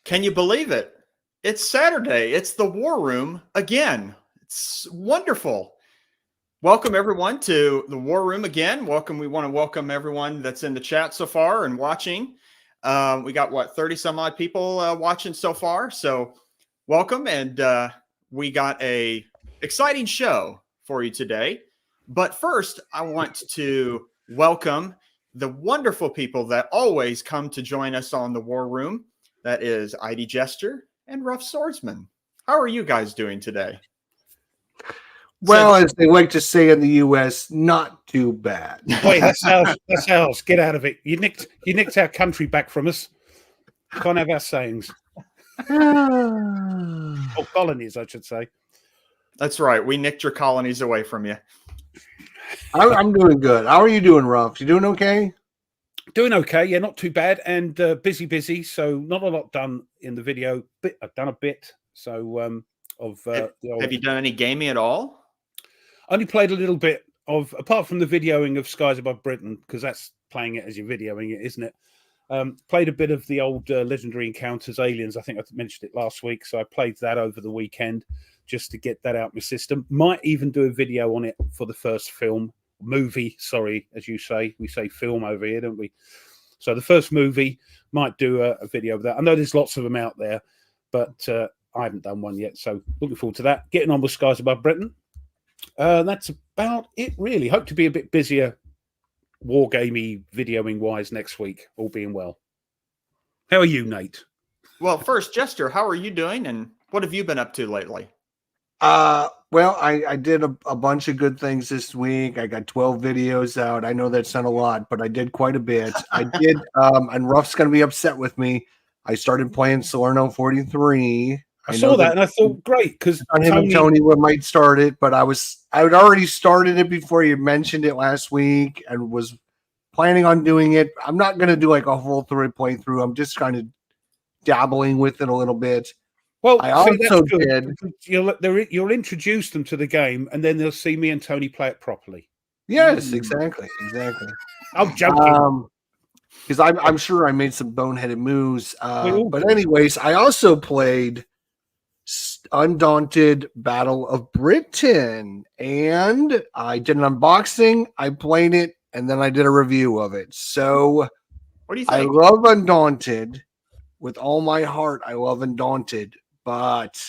Can you believe it? It's Saturday. It's the War Room again. It's wonderful. Welcome everyone to the War Room again. Welcome. We want to welcome everyone that's in the chat so far and watching. We got what 30 some odd people watching so far. So welcome, and we got a exciting show for you today. But first, I want to welcome the wonderful people that always come to join us on the War Room. That is ID Jester and Rough Swordsman. How are you guys doing today? Well, as they like to say in the U.S., not too bad. Wait, that's ours. That's ours. Get out of it. You nicked our country back from us. Can't have our sayings. Or colonies, I should say. That's right. We nicked your colonies away from you. I'm doing good. How are you doing, Ruff? You doing okay? Doing okay. Yeah, not too bad. And busy. So not a lot done in the video. But I've done a bit. So have you done any gaming at all? Only played a little bit of, apart from the videoing of Skies Above Britain, because that's playing it as you're videoing it, isn't it? Played a bit of the old Legendary Encounters Aliens. I think I mentioned it last week. So I played that over the weekend just to get that out my system. Might even do a video on it for the first movie, sorry, as you say. We say film over here, don't we? So the first movie, might do a video of that. I know there's lots of them out there, but I haven't done one yet. So looking forward to that. Getting on with Skies Above Britain. That's about it, really. Hope to be a bit busier wargamey videoing wise next week, all being well. How are you, Nate? Well, first, Jester, how are you doing, and what have you been up to lately? Well, I did a bunch of good things this week. I got 12 videos out. I know that's not a lot, but I did quite a bit. I did, and Ruff's going to be upset with me. I started playing Salerno 43. I saw that and I thought, great, because Tony might start it, but I had already started it before you mentioned it last week and was planning on doing it. I'm not going to do like a whole playthrough. I'm just kind of dabbling with it a little bit. Well, I also did. You'll introduce them to the game, and then they'll see me and Tony play it properly. Yes, exactly. I'm joking. Because I'm sure I made some boneheaded moves. But anyways, I also played Undaunted Battle of Britain, and I did an unboxing. I played it, and then I did a review of it. So, what do you think? I love Undaunted with all my heart. I love Undaunted. But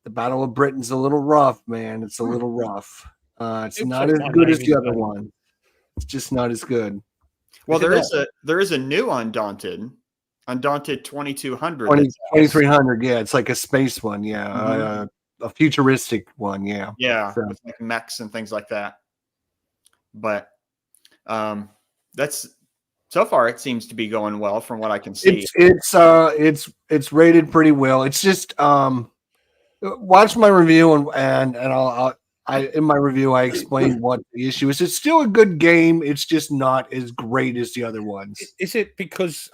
the Battle of Britain's a little rough, man. It's a little rough. It's not as good as the other one. It's just not as good. Well, there is a new Undaunted 2200. 2300, yeah. It's like a space one, yeah. A futuristic one, yeah. Yeah, so, with like mechs and things like that. But that's so far it seems to be going well from what I can see. It's rated pretty well. It's just watch my review and I'll in my review I explain what the issue is. It's still a good game. It's just not as great as the other ones. Is it because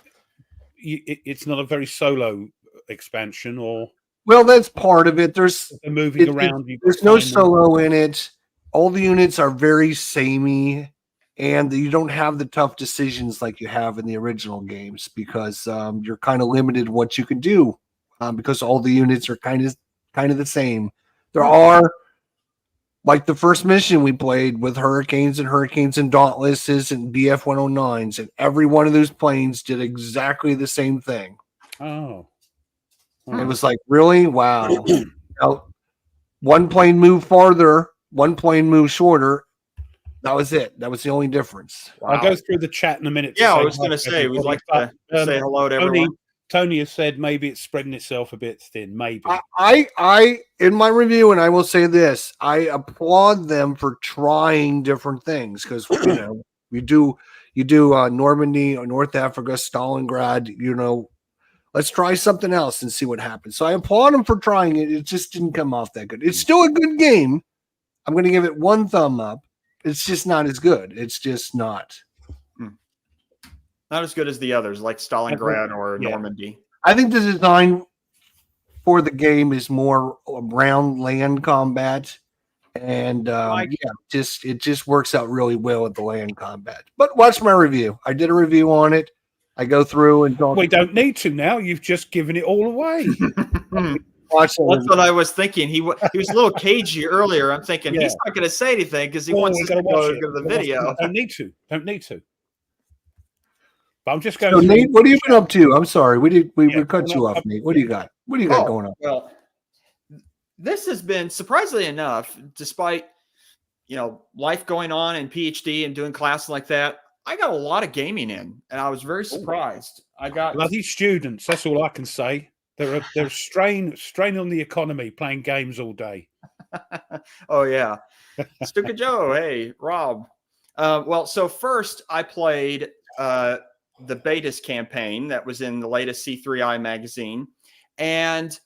it's not a very solo expansion, or? Well, that's part of it. There's moving around. There's no solo in it. All the units are very samey. And you don't have the tough decisions like you have in the original games because you're kind of limited what you can do because all the units are kind of the same. There are, like the first mission we played with Hurricanes and Dauntlesses and BF-109s, and every one of those planes did exactly the same thing. Oh. It was like, really? Wow. Now, one plane moved farther, one plane moved shorter. That was it. That was the only difference. Wow. I'll go through the chat in a minute. Yeah, I was going to say, we'd like to say hello to everyone. Tony has said maybe it's spreading itself a bit thin. Maybe. I in my review, and I will say this, I applaud them for trying different things because, You do Normandy or North Africa, Stalingrad. Let's try something else and see what happens. So I applaud him for trying it. It just didn't come off that good. It's still a good game. I'm going to give it 1 thumb up. It's just not as good. It's just not. Not as good as the others, like Stalingrad or Normandy. I think the design for the game is more around land combat. And it just works out really well with the land combat. But watch my review. I did a review on it. I go through and we don't need to now. You've just given it all away. That's what I was thinking. He was a little cagey earlier. I'm thinking he's not going to say anything because he wants to go to the video. Don't need to. But I'm just going. So Nate, what have you been up to? I'm sorry, we cut you off, Nate. What do you got? What do you got going on? Well, this has been surprisingly enough, despite life going on and PhD and doing classes like that, I got a lot of gaming in, and I was very surprised. I got bloody students. That's all I can say. They're strain on the economy playing games all day. Oh yeah, Stuka Joe. Hey, Rob. Well, so first I played the Betas campaign that was in the latest C3I magazine, and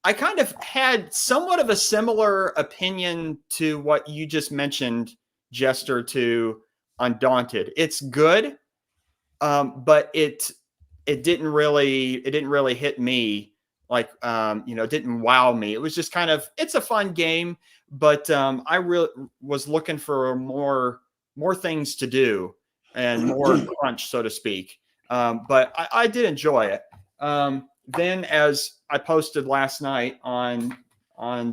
I kind of had somewhat of a similar opinion to what you just mentioned, Jester, to Undaunted. It's good, but it didn't really hit me like it didn't wow me. It was just kind of, it's a fun game, but I really was looking for more things to do and more crunch, so to speak. But I did enjoy it. Then, as I posted last night on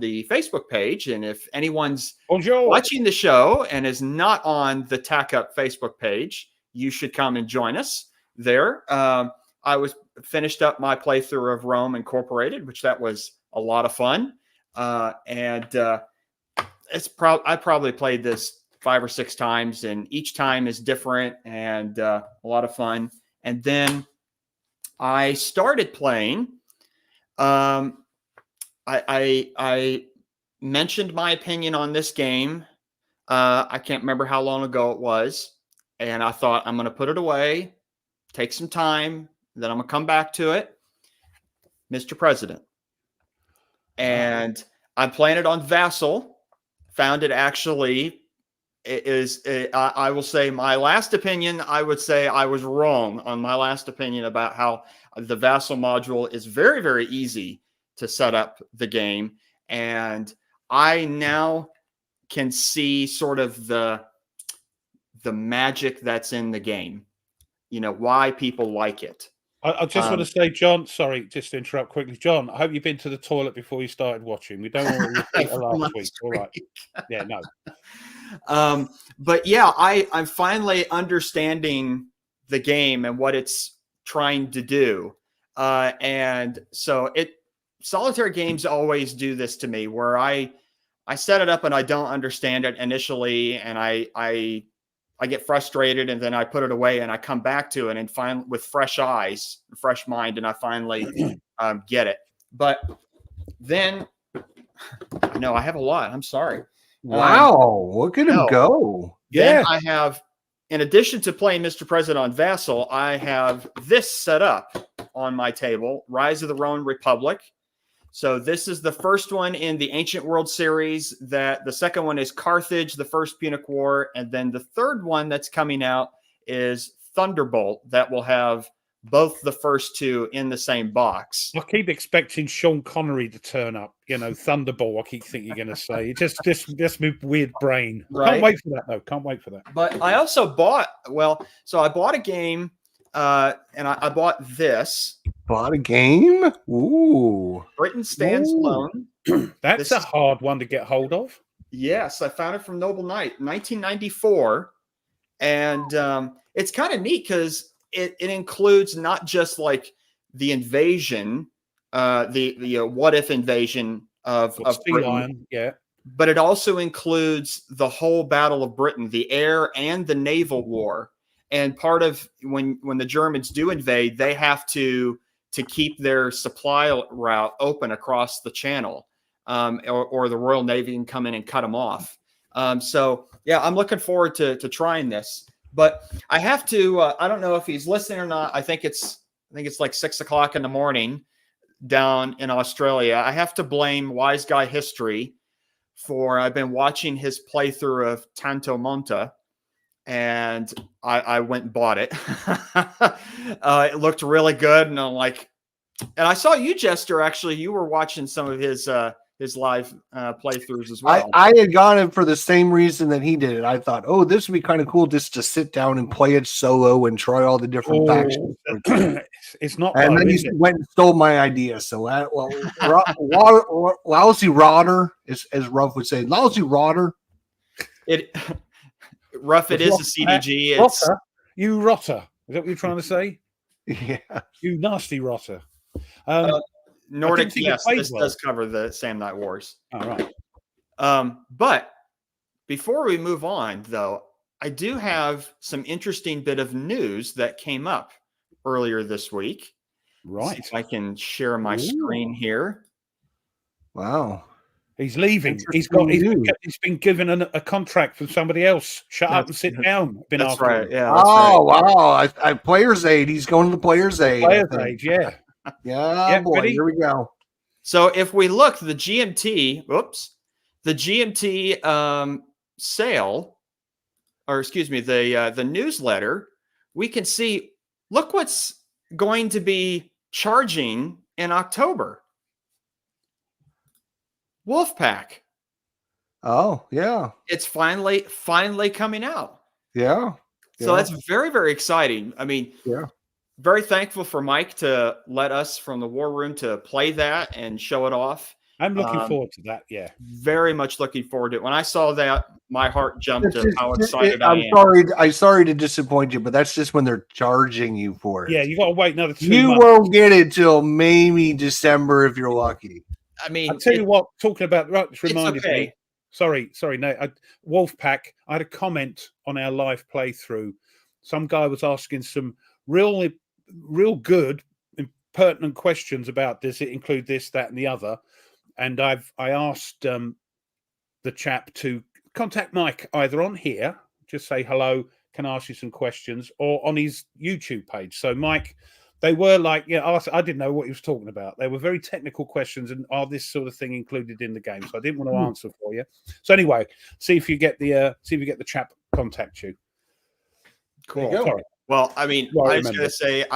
the Facebook page, and if anyone's watching the show and is not on the Tack Up Facebook page, you should come and join us there. I was finished up my playthrough of Rome Incorporated, which that was a lot of fun. And I probably played this 5 or 6 times, and each time is different and a lot of fun. And then I started playing. I mentioned my opinion on this game. I can't remember how long ago it was, and I thought I'm going to put it away, take some time, then I'm going to come back to it. Mr. President. And I'm playing it on Vassal. Found it actually. It is, I will say my last opinion, I would say I was wrong on my last opinion about how the Vassal module is very, very easy to set up the game. And I now can see sort of the magic that's in the game, why people like it. I just want to say, John, sorry, just to interrupt quickly. John, I hope you've been to the toilet before you started watching. We don't want to repeat last week. All right. Yeah, no. But yeah, I'm finally understanding the game and what it's trying to do. And so solitaire games always do this to me, where I set it up and I don't understand it initially, and I get frustrated, and then I put it away and I come back to it and find with fresh eyes, fresh mind, and I finally get it. But then, no, I have a lot. I'm sorry. Wow, look at him go. Yeah. Then I have, in addition to playing Mr. President on Vassal, I have this set up on my table, Rise of the Roman Republic. So this is the first one in the Ancient World series. The second one is Carthage, the First Punic War. And then the third one that's coming out is Thunderbolt, that will have both the first two in the same box. I keep expecting Sean Connery to turn up, Thunderbolt. I keep thinking you're going to say it. Just my weird brain. Right? Can't wait for that, though. Can't wait for that. But I also bought a game, and I bought this. Bought a game? Ooh. Britain Stands Alone. That's a hard one to get hold of. Yes, I found it from Noble Knight, 1994. And it's kind of neat because it includes not just like the invasion, the what if invasion of Britain, but it also includes the whole Battle of Britain, the air and the naval war. And part of when the Germans do invade, they have to keep their supply route open across the channel, or the Royal Navy can come in and cut them off. So yeah, I'm looking forward to trying this. But I have to. I don't know if he's listening or not. I think it's like 6 o'clock in the morning down in Australia. I have to blame Wise Guy History for. I've been watching his playthrough of Tanto Monta, and I went and bought it. It looked really good, and I'm like, and I saw you, Jester. Actually, you were watching some of his live playthroughs as well. I had gone it for the same reason that he did it. I thought, oh, this would be kind of cool just to sit down and play it solo and try all the different factions. It's not. And then he went and stole my idea. So, lousy rotter, as Ruff would say, lousy rotter. Ruff, it is a CDG. It's you rotter. Is that what you're trying to say? Yeah. You nasty rotter. Nordic, yes, this does cover the Sam Night Wars. All right. But before we move on, though, I do have some interesting bit of news that came up earlier this week. Right. See if I can share my screen here. Wow. He's leaving. He's been given a contract from somebody else. Shut up and sit down. That's right. Yeah. Wow. I player's aid. He's going to the player's aid. Player's aid. Yeah. Yeah, boy. Ready? Here we go. So if we look, the GMT sale, or excuse me, the newsletter, we can see. Look what's going to be charging in October. Wolfpack. Oh, yeah. It's finally coming out. Yeah. So that's very, very exciting. I mean, very thankful for Mike to let us from the War Room to play that and show it off. I'm looking forward to that. Yeah. Very much looking forward to it. When I saw that, my heart jumped to how excited I am. I'm sorry to disappoint you, but that's just when they're charging you for it. Yeah, you got to wait another 2 months. You won't get it till maybe December if you're lucky. I mean, I'll tell you what, talking about that reminded me. Sorry, Nate. Wolfpack, I had a comment on our live playthrough. Some guy was asking some real good and pertinent questions about this. It include this, that, and the other. And I asked the chap to contact Mike either on here, just say hello, can I ask you some questions, or on his YouTube page. So Mike, they were like, I didn't know what he was talking about. They were very technical questions, and are this sort of thing included in the game? So I didn't want to answer for you. So anyway, see if you get the chap contact you. Cool. Sorry. Well, I mean, I was going to say,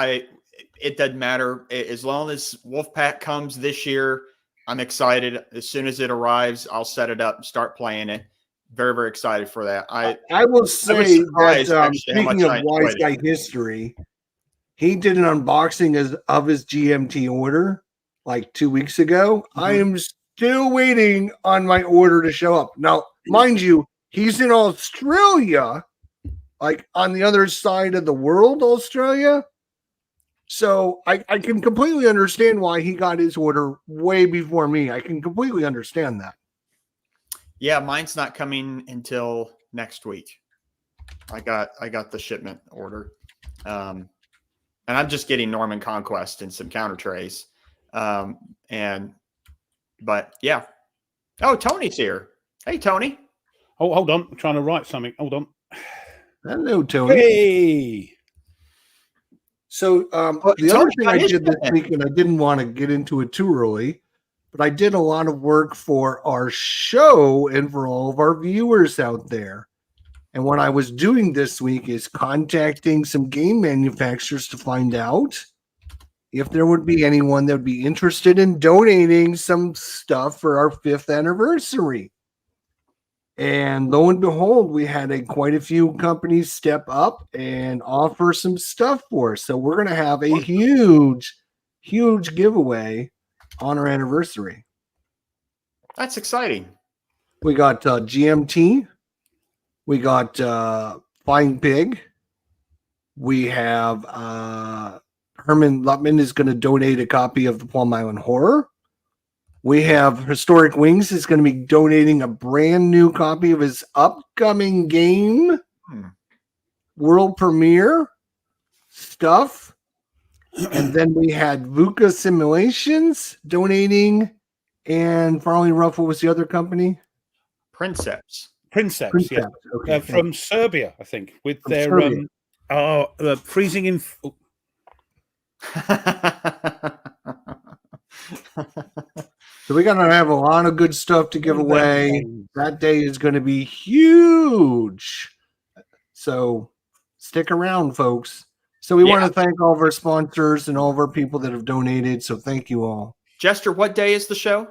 it doesn't matter as long as Wolfpack comes this year. I'm excited. As soon as it arrives, I'll set it up and start playing it. Very, very excited for that. I will say that speaking of Wise Guy History, he did an unboxing of his GMT order like 2 weeks ago. Mm-hmm. I am still waiting on my order to show up. Now, mind you, he's in Australia, like on the other side of the world, Australia. So I can completely understand why he got his order way before me. I can completely understand that. Yeah, mine's not coming until next week. I got the shipment order. And I'm just getting Norman Conquest and some counter trays. But yeah. Oh, Tony's here. Hey, Tony. Oh, hold on. I'm trying to write something. Hold on. Hello, Tony. Hey. So the other thing I did this week, and I didn't want to get into it too early, but I did a lot of work for our show and for all of our viewers out there. And what I was doing this week is contacting some game manufacturers to find out if there would be anyone that would be interested in donating some stuff for our 5th anniversary. And lo and behold, we had quite a few companies step up and offer some stuff for us. So we're going to have a huge, huge giveaway on our anniversary. That's exciting. We got GMT. We got Flying Pig. We have Herman Lutman is going to donate a copy of the Plum Island Horror. We have Historic Wings is going to be donating a brand new copy of his upcoming game, world premiere stuff. And then we had VUCA Simulations donating. And Farley Ruff, what was the other company? Princeps. Princeps, yeah, Okay, from Serbia, I think, with From their Serbia. freezing in. So we're gonna have a lot of good stuff to give away. That day is going to be huge. So stick around, folks. So we want to thank all of our sponsors and all of our people that have donated. So thank you all. Jester, what day is the show?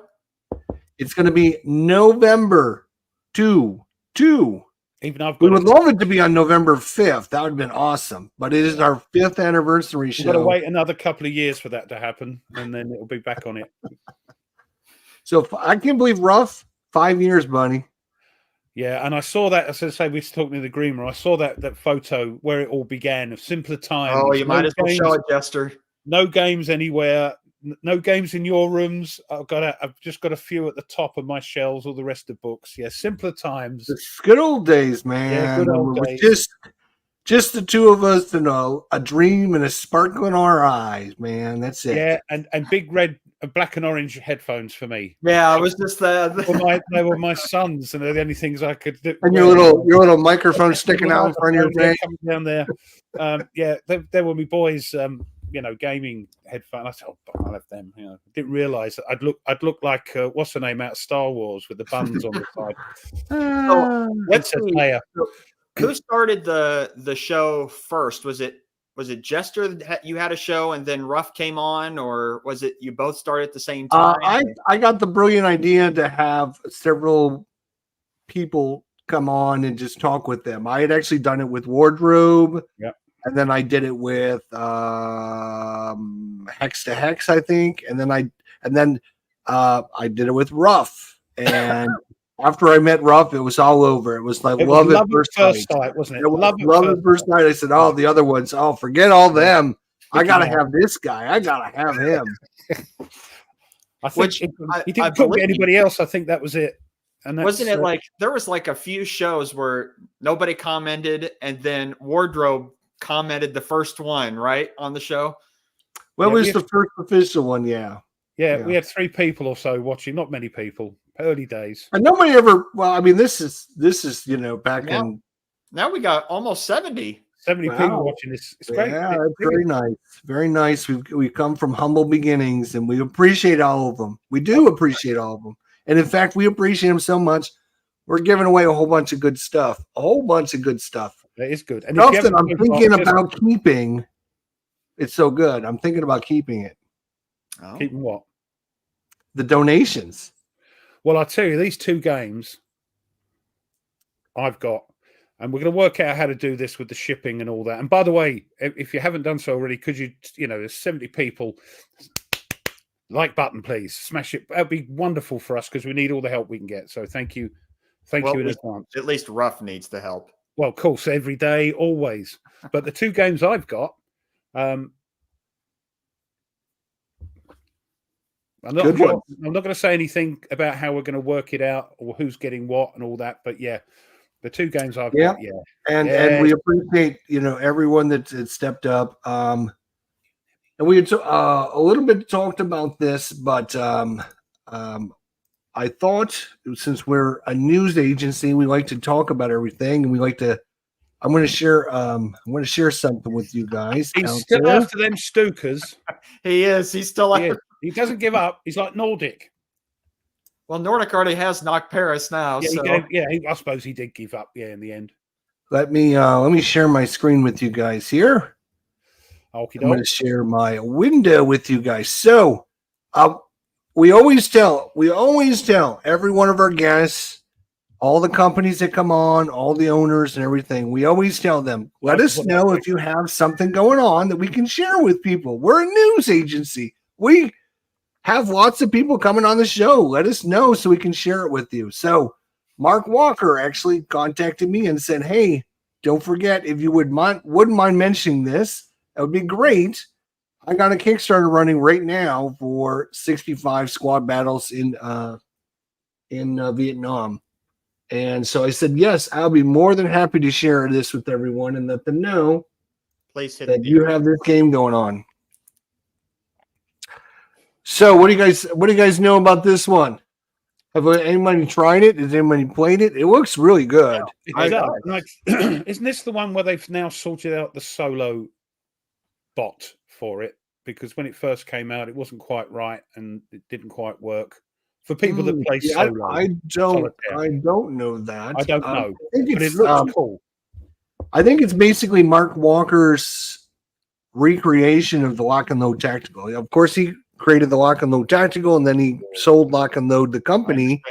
It's going to be November 2. Even I've got We would love it to be on November 5th. That would have been awesome. But it is our 5th anniversary show. We've got to wait another couple of years for that to happen, and then it'll be back on it. So I can't believe rough 5 years, buddy. Yeah, and I saw that, as I say, we were talking to the green room. I saw that photo where it all began of simpler times. Oh, you might as well show it, Jester. No games anywhere. No games in your rooms. I've just got a few at the top of my shelves. All the rest of books. Yeah, simpler times. It's good old days, man. Yeah, good old days. Just the two of us to know a dream and a sparkle in our eyes, man. That's it. Yeah, and big red, black and orange headphones for me. Yeah, I was just they were my sons, and they're the only things I could do. And your little microphone sticking out in front of your face coming down there. Yeah, they were my boys. Gaming headphones. I thought, I'll have them. Didn't realize that I'd look like what's the name out of Star Wars with the buns on the side. Who started the show first? Was it Jester that you had a show and then Ruff came on, or was it you both started at the same time? I got the brilliant idea to have several people come on and just talk with them. I had actually done it with Wardrobe. Yeah. And then I did it with Hex to Hex, I think. And then I did it with Ruff. And after I met Ruff, it was all over. It was like love at first sight, wasn't it? Love at first sight. I said, the other ones, forget all them. I gotta have this guy. I gotta have him. I think he didn't talk to anybody else. I think that was it. And wasn't it like there was like a few shows where nobody commented, and then Wardrobe commented the first one right on the show? Well, it was the first official one. Yeah, we had 3 people or so watching, not many people, early days, and nobody ever. Well, I mean, this is back in. Now we got almost 70 people watching this. It's great. Yeah, it's very nice. We come from humble beginnings, and we appreciate all of them. We do appreciate all of them, and in fact, we appreciate them so much. We're giving away a whole bunch of good stuff. That is good. And stuff that I'm thinking about keeping. It's so good. I'm thinking about keeping it. Keeping what? The donations. Well, I'll tell you, these 2 games I've got, and we're going to work out how to do this with the shipping and all that. And by the way, if you haven't done so already, could you, there's 70 people, like button, please. Smash it. That'd be wonderful for us because we need all the help we can get. So thank you. Thank you in advance. At least Ruff needs the help. Well, of course, every day, always. But the 2 games I've got, I'm not going to say anything about how we're going to work it out or who's getting what and all that. But yeah, the 2 games I've got, and we appreciate everyone that stepped up. And we had a little bit talked about this, but I thought since we're a news agency, we like to talk about everything, and we like to. I'm going to share something with you guys. He's still after them Stookers. He is. He's still after. He doesn't give up. He's like Nordic. Well, Nordic already has knocked Paris now. Yeah, I suppose he did give up. Yeah, in the end. Let me share my screen with you guys here. I'm going to share my window with you guys. So, we always tell every one of our guests, all the companies that come on, all the owners and everything, we always tell them, let us know if you have something going on that we can share with people. We're a news agency. We have lots of people coming on the show. Let us know so we can share it with you. So Mark Walker actually contacted me and said, hey, don't forget, if you wouldn't mind mentioning this, that would be great. I got a Kickstarter running right now for 65 squad battles in Vietnam. And so I said, yes, I'll be more than happy to share this with everyone and let them know that you have this game going on. So what do you guys know about this one? Have anybody tried it? Has anybody played it? It looks really good. It does. Like, isn't this the one where they've now sorted out the solo bot for it? Because when it first came out, it wasn't quite right and it didn't quite work for people that play solo. I don't know that. I don't know, I think but it looks cool. I think it's basically Mark Walker's recreation of the Lock and Load Tactical. Of course, he created the Lock and Load Tactical, and then he sold Lock and Load the company,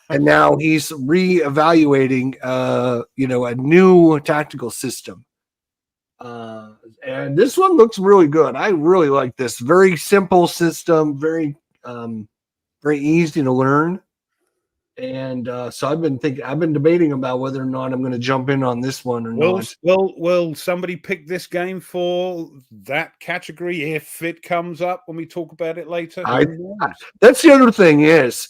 and now he's reevaluating, a new tactical system. And this one looks really good. I really like this. Very simple system, very easy to learn. And so I've been debating about whether or not I'm going to jump in on this one or not. Will somebody pick this game for that category if it comes up when we talk about it later? That's the other thing is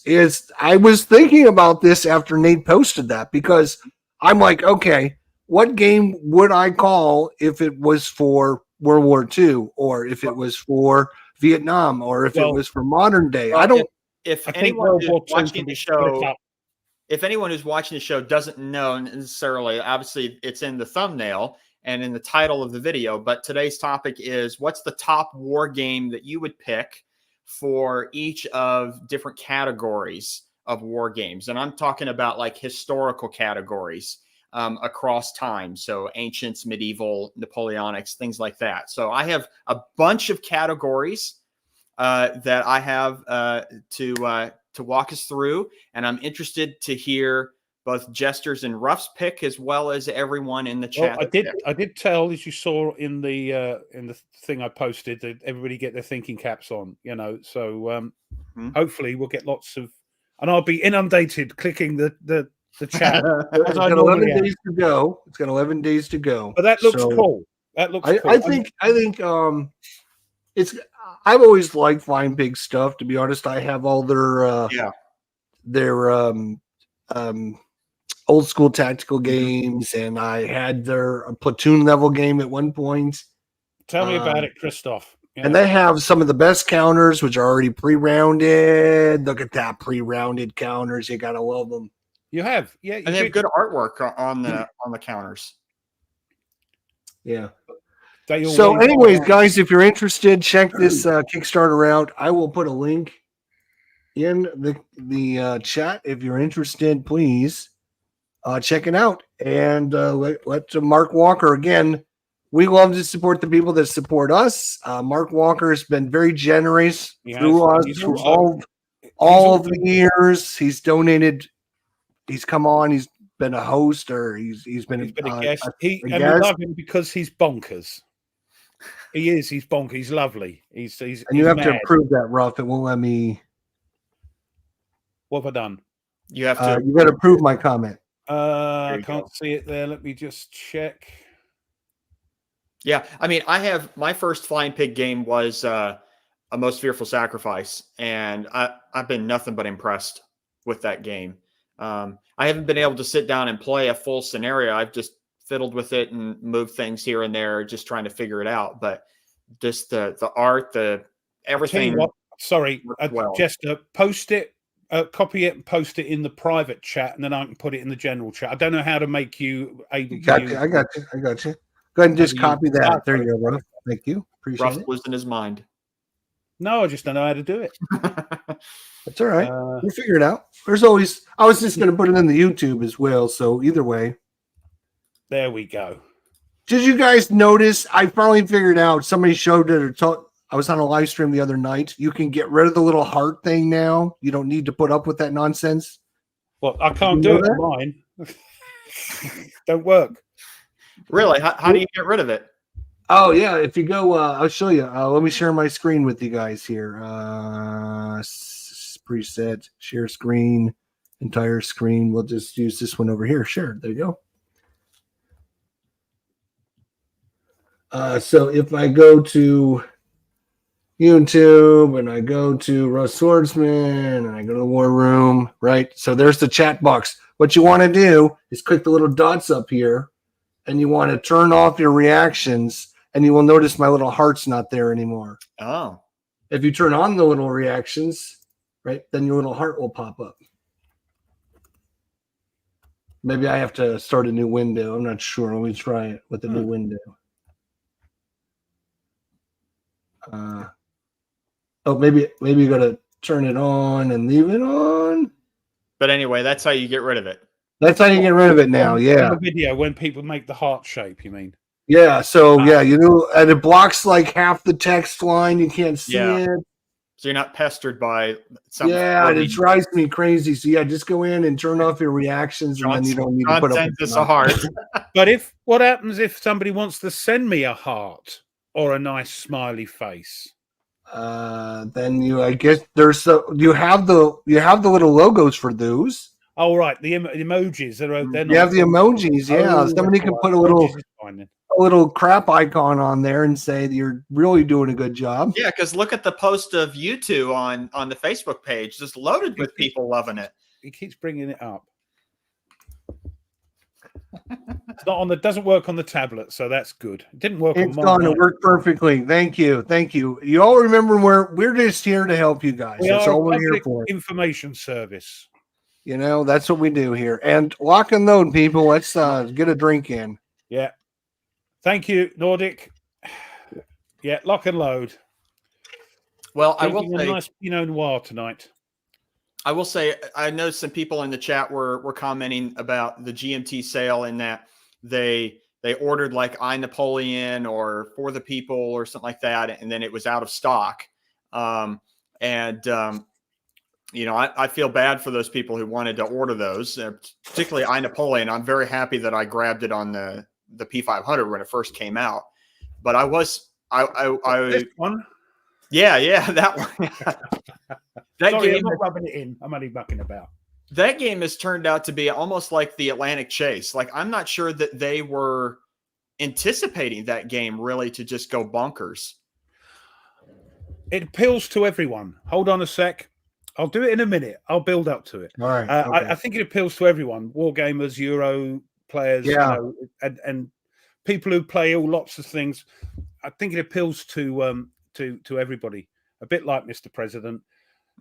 I was thinking about this after Nate posted that, because I'm like, okay, what game would I call if it was for World War II, or if it was for Vietnam, or if it was for modern day? I don't. If anyone who's watching the show doesn't know necessarily, obviously it's in the thumbnail and in the title of the video, but today's topic is what's the top war game that you would pick for each of different categories of war games. And I'm talking about like historical categories across time. So ancients, medieval, Napoleonics, things like that. So I have a bunch of categories that I have to walk us through, and I'm interested to hear both Jester's and Ruff's pick as well as everyone in the chat. Well, I did tell, as you saw in the thing I posted, that everybody get their thinking caps on. So hopefully we'll get lots of, and I'll be inundated clicking the chat. It's got 11 days to go. It's got 11 days to go. But that looks cool. That looks cool. I think it's. I've always liked Flying Pig stuff. To be honest, I have all their old school tactical games, and I had their platoon level game at one point. Tell me about it, Christoph. Yeah. And they have some of the best counters, which are already pre-rounded. Look at that, pre-rounded counters. You gotta love them. You have, yeah, and they have good artwork on the counters. Yeah. So anyways, guys, if you're interested, check this Kickstarter out. I will put a link in the chat. If you're interested, please check it out. And let Mark Walker, again, we love to support the people that support us. Mark Walker has been very generous through all of the years. He's donated. He's come on. He's been a host, or he's been a guest. We love him because he's bonkers. He is. He's bonkers. He's lovely. He's and you have to approve that, Ruff. It won't let me. What have I done? You have to. You got to approve my comment. I can't see it there. Let me just check. Yeah, I mean, I have my first Flying Pig game was A Most Fearful Sacrifice, and I've been nothing but impressed with that game. I haven't been able to sit down and play a full scenario. I've just fiddled with it and moved things here and there, just trying to figure it out. But just the art, the everything. Just post it, copy it, and post it in the private chat, and then I can put it in the general chat. I don't know how to make you able. I got you. Go ahead and just copy that. There you go, Ruff. Thank you. Appreciate it. Ruff losing his mind. No, I just don't know how to do it. That's all right. We'll figure it out. There's always. I was just going to put it in the YouTube as well. So either way. There we go. Did you guys notice? I finally figured out. Somebody showed it. I was on a live stream the other night. You can get rid of the little heart thing now. You don't need to put up with that nonsense. Well, I can't do it on mine. Don't work. Really? How do you get rid of it? Oh, yeah. If you go, I'll show you. Let me share my screen with you guys here. Preset, share screen, entire screen. We'll just use this one over here. Sure. There you go. So if I go to YouTube and I go to Russ Swordsman and I go to the War Room, right? So there's the chat box. What you want to do is click the little dots up here, and you want to turn off your reactions, and you will notice my little heart's not there anymore. Oh. If you turn on the little reactions, right, then your little heart will pop up. Maybe I have to start a new window. I'm not sure. Let me try it with a new window. Maybe you got to turn it on and leave it on. But anyway, that's how you get rid of it. That's how you get rid of it now. Yeah. On the video, when people make the heart shape, you mean? Yeah. So and it blocks like half the text line. You can't see it. So you're not pestered by something. Yeah, it drives me crazy. So just go in and turn off your reactions, and then you don't need to put up a heart. But what happens if somebody wants to send me a heart or a nice smiley face? Then I guess you have the little logos for those. Oh, right, the emojis that are. You have the emojis. Yeah, somebody can put a little crap icon on there and say that you're really doing a good job. Yeah, because look at the post of you two on the Facebook page, just loaded with people loving it. He keeps bringing it up. It's not on the. Doesn't work on the tablet, so that's good. It didn't work. It's gone. It worked perfectly. Thank you. You all remember we're just here to help you guys. That's all we're here for. Information service. That's what we do here. And lock and load, people. Let's get a drink in. Yeah. Thank you, Nordic. Yeah, lock and load. Well, I will say a nice Pinot Noir tonight. I will say I know some people in the chat were commenting about the GMT sale in that they ordered like I Napoleon or For the People or something like that, and then it was out of stock. I feel bad for those people who wanted to order those, particularly I Napoleon. I'm very happy that I grabbed it on the P500 when it first came out, but this one. Yeah, that one. Sorry, I'm not rubbing it in. I'm only mucking about. That game has turned out to be almost like the Atlantic Chase. Like, I'm not sure that they were anticipating that game really to just go bonkers. It appeals to everyone. Hold on a sec. I'll do it in a minute. I'll build up to it. All right. Okay. I think it appeals to everyone. Wargamers, Euro players, and people who play lots of things. I think it appeals to everybody. A bit like Mr. President.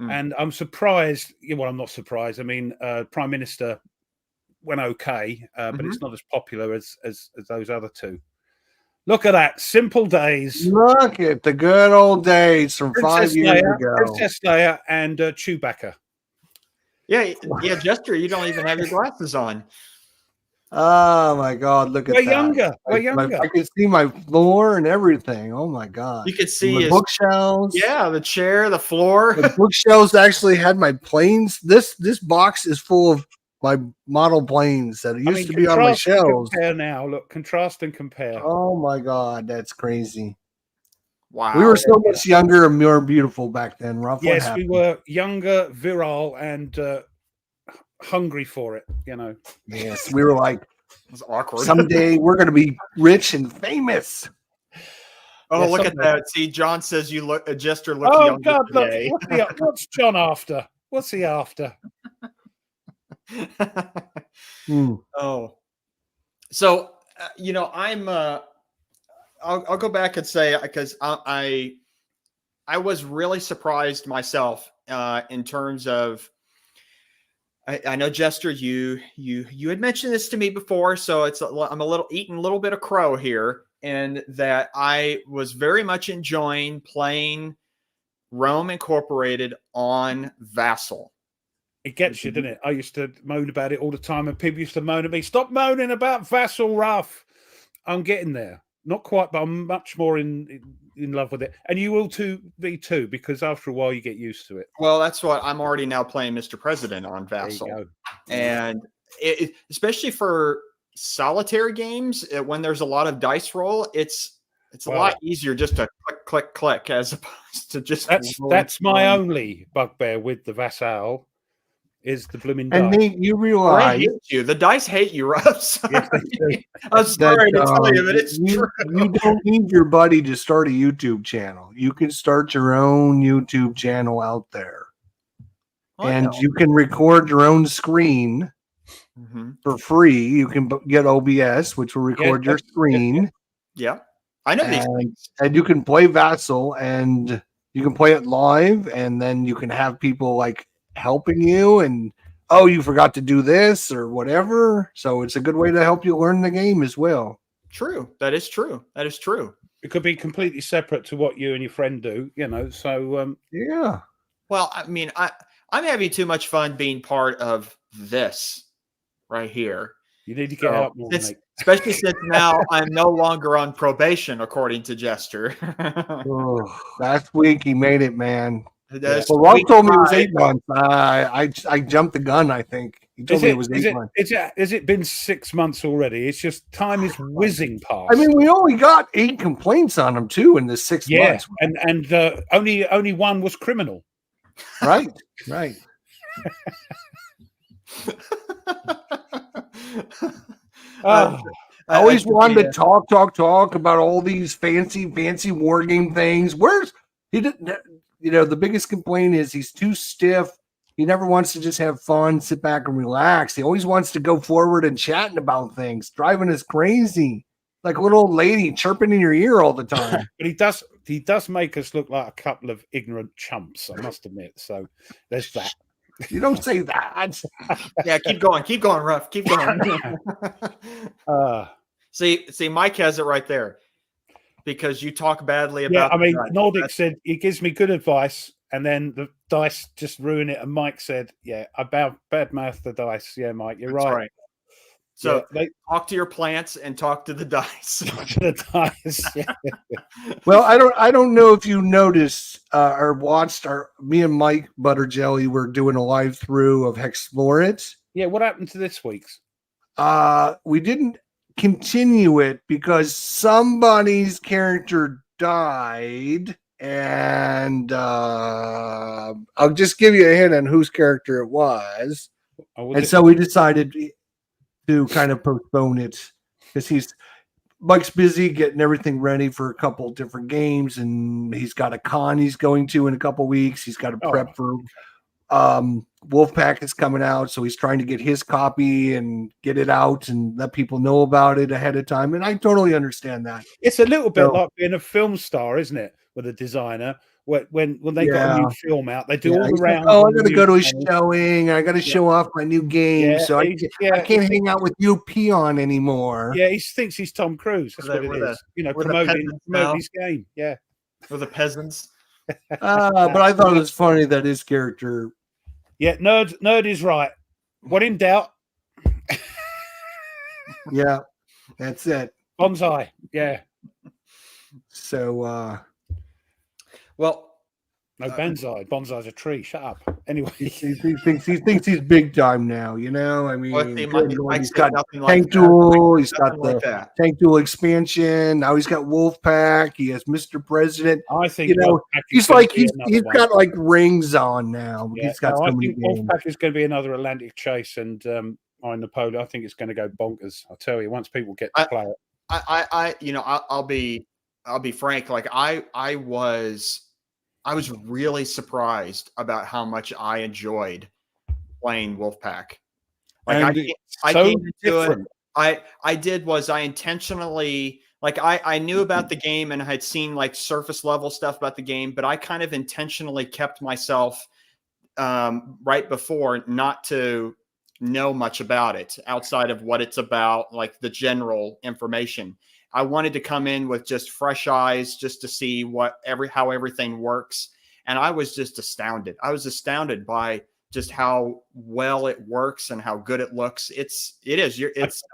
And I'm surprised. Well, I'm not surprised. I mean, Prime Minister went okay, but it's not as popular as those other two. Look at that. Simple Days. Look at the good old days from Princess 5 years ago. Princess Leia and Chewbacca. Yeah, Jester, you don't even have your glasses on. Oh my God! Look at that. We're younger. I can see my floor and everything. Oh my God! You could see the bookshelves. Yeah, the chair, the floor. The bookshelves actually had my planes. This box is full of my model planes that used to be on my shelves. Compare now. Look, contrast and compare. Oh my God, that's crazy. Wow. We were so much younger and more beautiful back then, Ruff. Yes, we were younger, virile, and hungry for it, Yes, we were like, it was awkward. Someday we're going to be rich and famous. Oh, look at that. See, John says you look, Jester looks younger God, today. Look, what's John after? What's he after? Oh. So, I'm I'll go back and say, because I was really surprised myself in terms of, I know, Jester, you had mentioned this to me before, so I'm eating a little bit of crow here, and that I was very much enjoying playing Rome Incorporated on Vassal. It gets you, doesn't it? I used to moan about it all the time, and people used to moan at me, "Stop moaning about Vassal, Ruff." I'm getting there. Not quite, but I'm much more in love with it. And you will be too, because after a while you get used to it. Well, that's what I'm already now playing Mr. President on Vassal. And especially for solitary games, when there's a lot of dice roll, it's a lot easier just to click, click, as opposed to just. That's my only bugbear with the Vassal. Is the blooming dice. And Nate, you realize the dice hate you, Russ. Yes, they do. I'm sorry to tell you, but it's true. You don't need your buddy to start a YouTube channel. You can start your own YouTube channel out there. And you can record your own screen for free. You can get OBS, which will record your screen. Yeah. I know these things. And you can play Vassal, and you can play it live, and then you can have people like helping you. And oh, you forgot to do this or whatever. So it's a good way to help you learn the game as well. True. That is true. That is true. It could be completely separate to what you and your friend do, So Yeah. Well, I mean, I'm having too much fun being part of this right here. you need to get out more, mate. Especially since now I'm no longer on probation, according to Jester. Oh, last week he made it, man. That's Well, Rob week told me it was 5. 8 months. I jumped the gun, I think. He told me it was 8 months. Has it been 6 months already? It's just time is whizzing past. I mean, we only got 8 complaints on him too in the 6 months. And only one was criminal. Right, right. I always wanted to talk about all these fancy wargame things. He didn't? The biggest complaint is he's too stiff. He never wants to just have fun, sit back and relax. He always wants to go forward and chatting about things, driving us crazy, like a little old lady chirping in your ear all the time. But he does make us look like a couple of ignorant chumps, I must admit. So there's that. You don't say that. Yeah, keep going, Ruff, keep going. See, Mike has it right there because you talk badly about. Yeah, I mean, Nordic said he gives me good advice, and then the dice just ruin it. And Mike said, "Yeah, I badmouth the dice." Yeah, Mike, you're right. So talk to your plants and talk to the dice. Talk to the dice. Yeah. Well, I don't know if you noticed or watched me and Mike Butterjelly were doing a live through of Hexplore It. Yeah, what happened to this week's? We didn't continue it because somebody's character died, and I'll just give you a hint on whose character it was. So we decided to kind of postpone it because Mike's busy getting everything ready for a couple different games, and he's got a con he's going to in a couple weeks. He's got to prep for Wolfpack is coming out, so he's trying to get his copy and get it out and let people know about it ahead of time. And I totally understand that. It's a little bit like being a film star, isn't it? With a designer, when they got a new film out, they do all the rounds. I got to go to a showing. I got to show off my new game, so I can't hang out with you, peon, anymore. Yeah, he thinks he's Tom Cruise. That's what it is. Promoting his game. Yeah, for the peasants. But I thought it was funny that his character. Yeah, nerd is right. What in doubt? Yeah, that's it. Bonsai. Yeah. So. Well, no bonsai. Bonsai's a tree. Shut up. Anyway, he thinks he's big time now. I mean, he's got Tank Duel. He's got the Tank Duel expansion. Now he's got Wolfpack. He has Mr. President. I think he's got like rings on now. Yeah, he's got so many games. Wolfpack is going to be another Atlantic Chase, and on Napoleon, I think it's going to go bonkers. I'll tell you, once people get to play it. I'll be frank. Like I was really surprised about how much I enjoyed playing Wolfpack. Like I came into it. I intentionally I knew about the game and I had seen like surface level stuff about the game, but I kind of intentionally kept myself right before not to know much about it outside of what it's about, like the general information. I wanted to come in with just fresh eyes just to see how everything works. And I was just astounded. I was astounded by just how well it works and how good it looks. I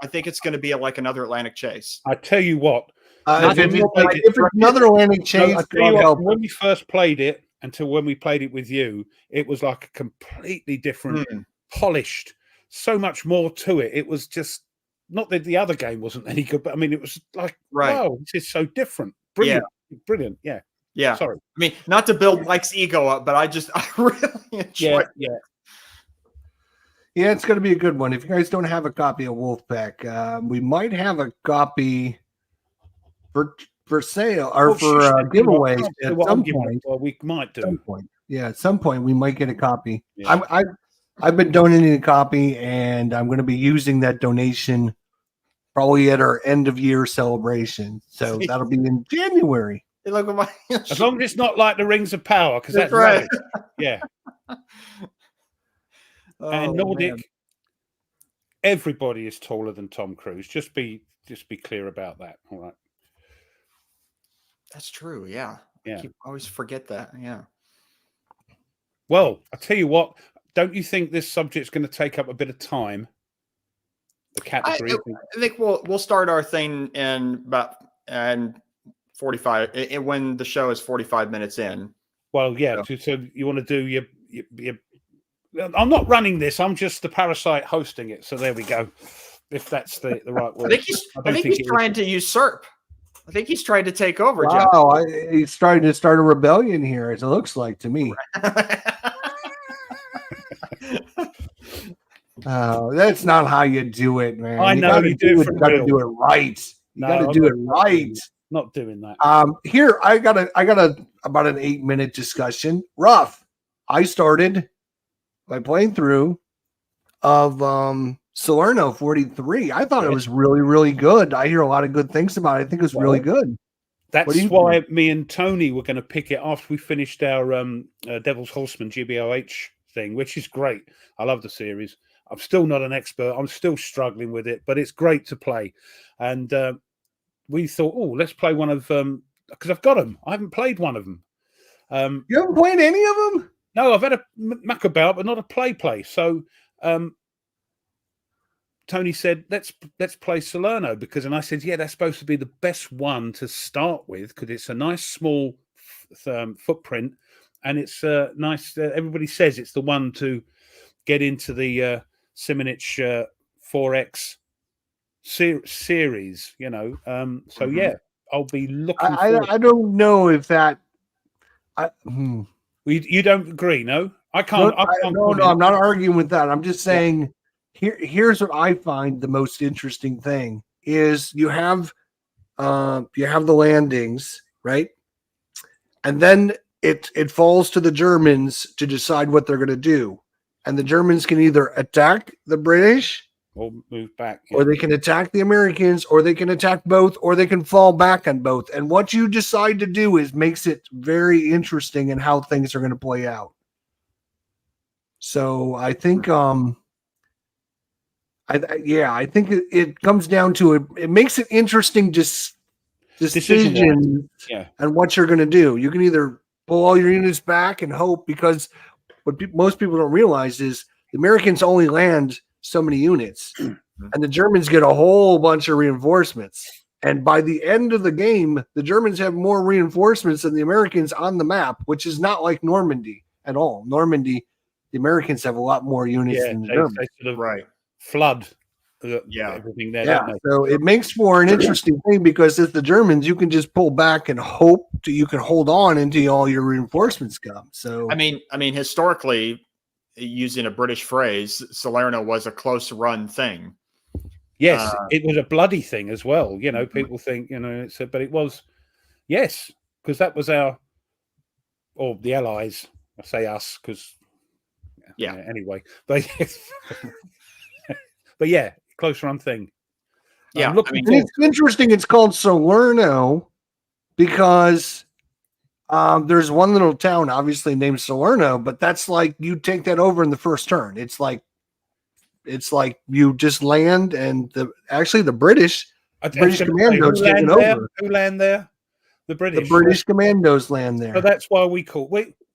think it's going to be like another Atlantic Chase. I tell you what, if it's another Atlantic Chase, when we first played it until when we played it with you, it was like a completely different, polished, so much more to it. It was just, not that the other game wasn't any good, but I mean, it was like, wow, this is so different. Brilliant. Yeah. Brilliant. Yeah. Yeah. Sorry. I mean, not to build Mike's ego up, but I really enjoy it. Yeah. Yeah, it's going to be a good one. If you guys don't have a copy of Wolfpack, we might have a copy for sale or for giveaways at some point. Well, we might do. At some point. Yeah, at some point we might get a copy. Yeah. I've been donating a copy, and I'm going to be using that donation probably at our end of year celebration. So that'll be in January. Look at my as long as it's not like the Rings of Power, because that's right. Yeah. And Oh, Nordic, man. everybody is taller than Tom Cruise. Just be clear about that. All right. That's true. Yeah. Yeah. I always forget that. Yeah. Well, I tell you what, don't you think this subject's going to take up a bit of time? The category. I think we'll start our thing in about 45 when the show is 45 minutes in. Well, yeah. So you want to do your I'm not running this. I'm just the parasite hosting it. So there we go. If that's the right word. I think he's trying to usurp. I think he's trying to take over, Jeff. Wow, he's trying to start a rebellion here, as it looks like to me. Oh, that's not how you do it, man. I know you do it for real. Do it right. You got to do it right. Not doing that. Here I got about an 8-minute discussion. Rough. I started by playing through of Salerno 43. I thought it was really, really good. I hear a lot of good things about it. I think it was really good. That's why me and Tony were going to pick it after we finished our Devil's Horseman GBOH thing, which is great. I love the series. I'm still not an expert. I'm still struggling with it, but it's great to play. And we thought, let's play one of because I've got them. I haven't played one of them. You haven't played any of them? No, I've had a muck about, but not a play. So Tony said, let's play Salerno and I said, yeah, that's supposed to be the best one to start with because it's a nice small footprint and it's nice. Everybody says it's the one to get into the Simonich 4X series, So yeah, I'll be looking. I don't know if that. You don't agree, no? I can't. No, I'm not arguing with that. I'm just saying. Here's what I find the most interesting thing is you have the landings, right? And then it falls to the Germans to decide what they're going to do. And the Germans can either attack the British or move back, or they can attack the Americans, or they can attack both, or they can fall back on both. And what you decide to do makes it very interesting in how things are going to play out. So I think I think it comes down to it makes it interesting decision and what you're going to do. You can either pull all your units back and hope, because what most people don't realize is the Americans only land so many units and the Germans get a whole bunch of reinforcements. And by the end of the game, the Germans have more reinforcements than the Americans on the map, which is not like Normandy at all. Normandy, the Americans have a lot more units than the Germans. They sort of flood everything there. Yeah, so it makes for an interesting thing because if the Germans, you can just pull back and hope you can hold on until all your reinforcements come. So I mean, historically, using a British phrase, Salerno was a close run thing. Yes, it was a bloody thing as well. People think, but it was, yes, because that was the Allies. I say us because, anyway, but but yeah, close run thing. Yeah, it's interesting. It's called Salerno because there's one little town, obviously named Salerno, but that's like you take that over in the first turn. It's like you just land, and the British commandos take it over. Who land there? The British. The British commandos land there. So that's why we call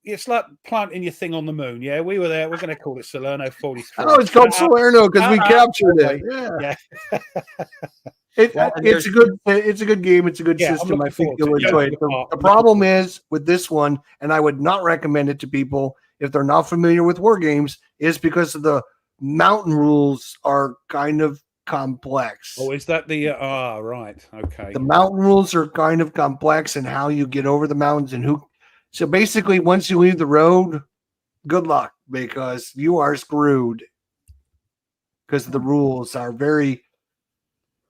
it's like planting your thing on the moon. Yeah, we were there. We're going to call it Salerno 43. Oh, it's called Salerno because we captured it. Yeah. It's a good game. It's a good system. I think you'll enjoy it. The problem is with this one, and I would not recommend it to people if they're not familiar with war games, is because of the mountain rules are kind of complex. Oh, is that the right? Okay. The mountain rules are kind of complex, and how you get over the mountains and who. So basically, once you leave the road, good luck, because you are screwed. Because the rules are very.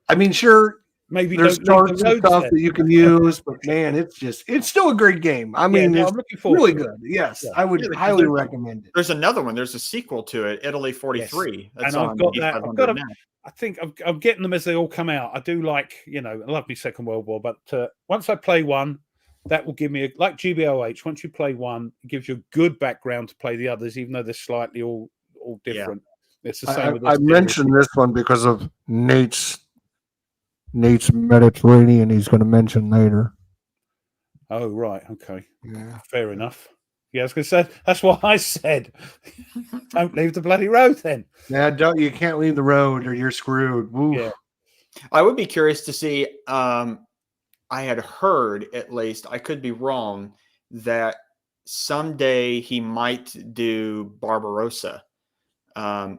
I mean, sure, maybe there's charts and stuff that you can use, but man, it's still a great game. I mean, it's really good. Yes, I would highly recommend it. There's another one. There's a sequel to it, Italy 43. Yes. And I've got that. I think I'm getting them as they all come out. I do like, I love me Second World War, but once I play one, that will give me like GBOH. Once you play one, it gives you a good background to play the others, even though they're slightly all all Yeah. different. It's the same with this I series. mentioned this one because of Nate's Mediterranean. He's going to mention later. Oh, right. Okay. Yeah. Fair enough. Yeah, I was going to say, that's what I said. Don't leave the bloody road then. Yeah, you can't leave the road or you're screwed. Oof. Yeah. I would be curious to see. I had heard, at least, I could be wrong, that someday he might do Barbarossa,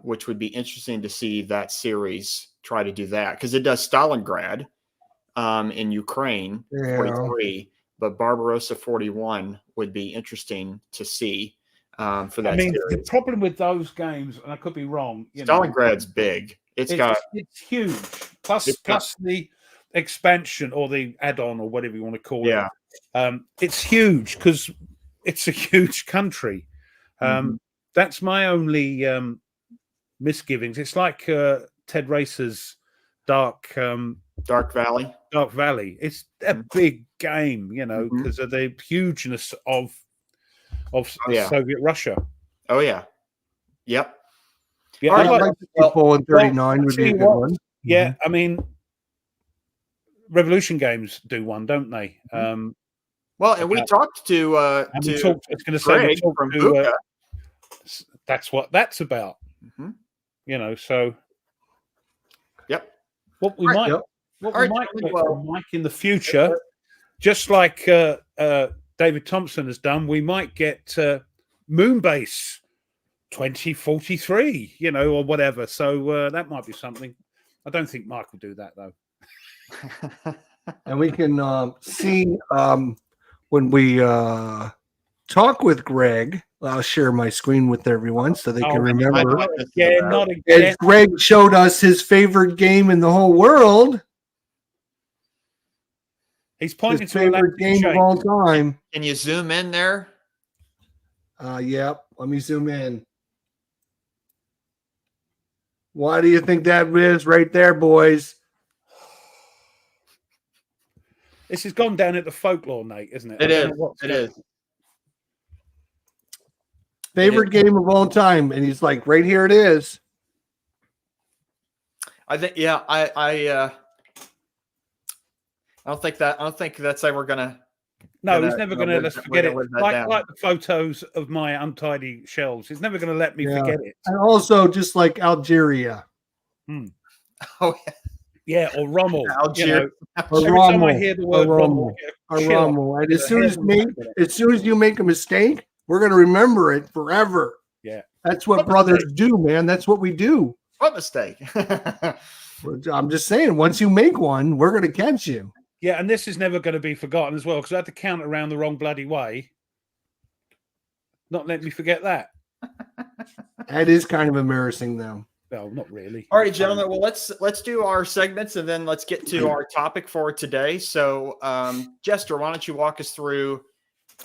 which would be interesting to see that series try to do that, because it does Stalingrad in Ukraine, 43, but Barbarossa 41 would be interesting to see for that I mean, series. the problem with those games, and I could be wrong, Stalingrad's big. It's huge. Plus the expansion or the add-on or whatever you want to call it. It's huge because it's a huge country. That's my only misgivings. It's like Ted Racer's Dark Valley. Dark Valley. It's a big game, because of the hugeness of Soviet Russia. Oh yeah. Yep. Yeah, I'd like to see Poland 39 would be a good one. Yeah, I mean, Revolution Games do one, don't they? Well, and we talked to Greg from Buka. That's what that's about. So yep. What we might get from Mike in the future, just like David Thompson has done, we might get Moonbase 2043, or whatever. So that might be something. I don't think Mike will do that though. And we can see when we talk with Greg. I'll share my screen with everyone so they can remember. Not again. And Greg showed us his favorite game in the whole world. He's pointing his to favorite game of all time. Can you zoom in there? Yep. Let me zoom in. Why do you think that is right there, boys? This has gone down at the folklore, Nate, isn't it? It is. It is. Favorite game of all time, and he's like, right here it is. I think, yeah, I don't think that's ever gonna. No, he's never going to let us forget it. Like the photos of my untidy shelves, he's never going to let me forget it. And also, just like Algeria. Oh yeah. Yeah, or Rommel. Algeria. Every time I hear the word Rommel, and as soon as you make a mistake, we're going to remember it forever. Yeah. That's what brothers do, man. That's what we do. What mistake? I'm just saying, once you make one, we're going to catch you. Yeah, and this is never going to be forgotten as well, because I had to count around the wrong bloody way. Not let me forget that. That is kind of embarrassing, though. No, not really. All right, gentlemen. Well, let's do our segments, and then let's get to our topic for today. So, Jester, why don't you walk us through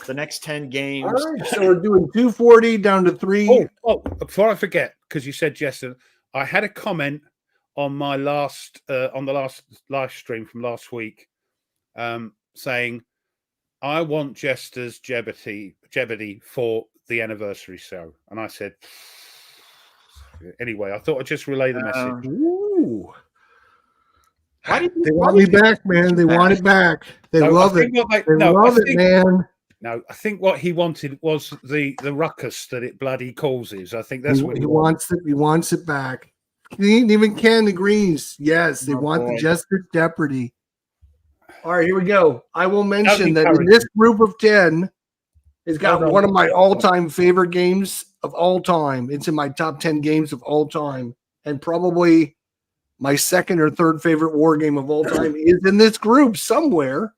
the next 10 games? All right, so we're doing 240 down to 3. Oh, before I forget, because you said Jester, I had a comment on my last on the last live stream from last week, saying I want Jester's Jeopardy for the anniversary show, and I said. Anyway, I thought I'd just relay the message. Ooh. They want me back, man. They want it back. They love it. They love it, man. No, I think what he wanted was the ruckus that it bloody causes. I think that's what he wants it. He wants it back. Even Ken agrees. Yes, they want the Jester Jeopardy. All right, here we go. I will mention that in this group of 10, it's got one of my all-time favorite games of all time. It's in my top 10 games of all time. And probably my second or third favorite war game of all time is in this group somewhere.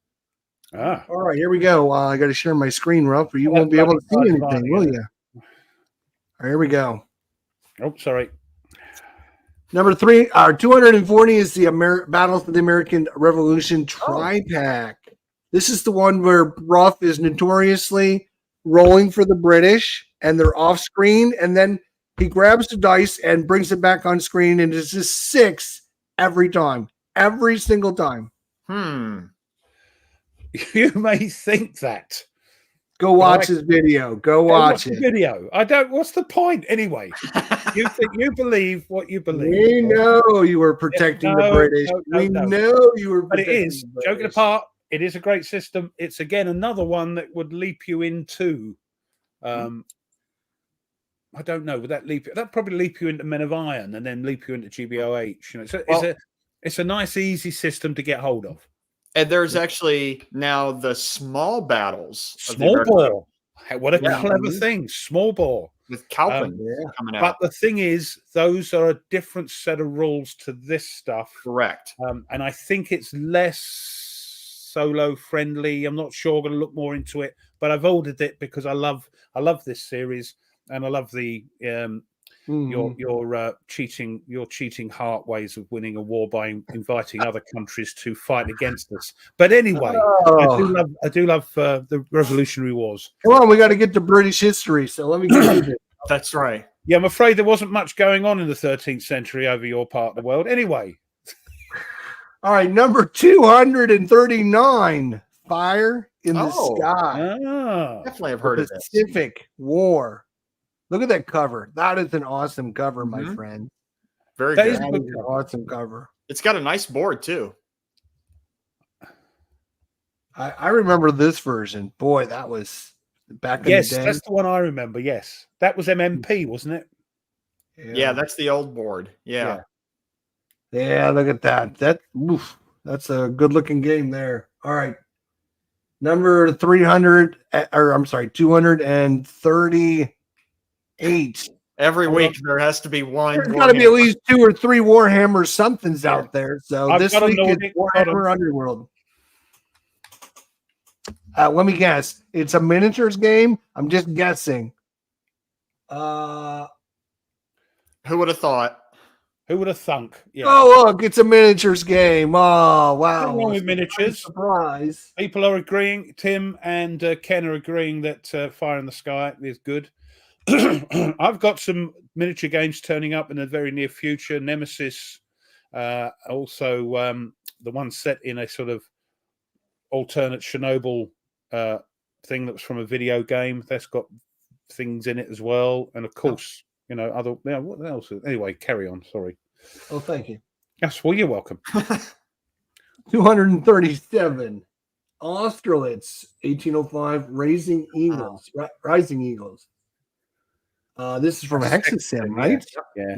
All right, here we go. I got to share my screen, Ruff, or you won't be able to see anything, will you? All right, here we go. Oh, sorry. Number 3, 240 is the Battles of the American Revolution tri-pack. This is the one where Ruff is notoriously rolling for the British, and they're off screen, and then he grabs the dice and brings it back on screen, and it's just 6 every time, every single time. You may think that, Go watch his video. Go watch the it. video. I don't. What's the point anyway? You believe what you believe. We know you were protecting the British. We know you were. But it is, joking apart, it is a great system. It's again another one that would leap you into. I don't know. Would that leap? That probably leap you into Men of Iron and then leap you into GBOH. You know, it's a nice, easy system to get hold of. And there's actually now the small battles. Small ball. What a clever thing. Small ball. With Calvin coming out. But the thing is, those are a different set of rules to this stuff. Correct. And I think it's less solo friendly. I'm not sure. I'm going to look more into it. But I've ordered it because I love this series. And I love the your cheating heart ways of winning a war by inviting other countries to fight against us. But anyway, I do love the Revolutionary Wars. Come on, we got to get to British history. So let me get you. That's right. Yeah, I'm afraid there wasn't much going on in the 13th century over your part of the world. Anyway, all right, number 239, Fire in the Sky. Definitely have heard of this. Pacific War. Look at that cover. That is an awesome cover, my friend. Very good. That is an awesome cover. It's got a nice board, too. I remember this version. Boy, that was back in the day. Yes, that's the one I remember. Yes. That was MMP, wasn't it? Yeah, that's the old board. Yeah, look at that. That's a good-looking game there. All right. Number 238. Every week there has to be one. There's got to be at least 2 or 3 Warhammer somethings out there. So this week is Warhammer Underworld. Let me guess. It's a miniatures game. I'm just guessing. Who would have thought? Who would have thunk? Yeah. Oh, look, it's a miniatures game. Oh, wow. Nothing wrong with miniatures. Surprise. People are agreeing. Tim and Ken are agreeing that Fire in the Sky is good. I've got some miniature games turning up in the very near future. Nemesis, also the one set in a sort of alternate Chernobyl thing that was from a video game. That's got things in it as well, and of course, other. What else? Anyway, carry on. Sorry. Oh, thank you. Yes, well, you're welcome. 237. Austerlitz, 1805. Rising Eagles. This is from Hexasim, right? Yeah.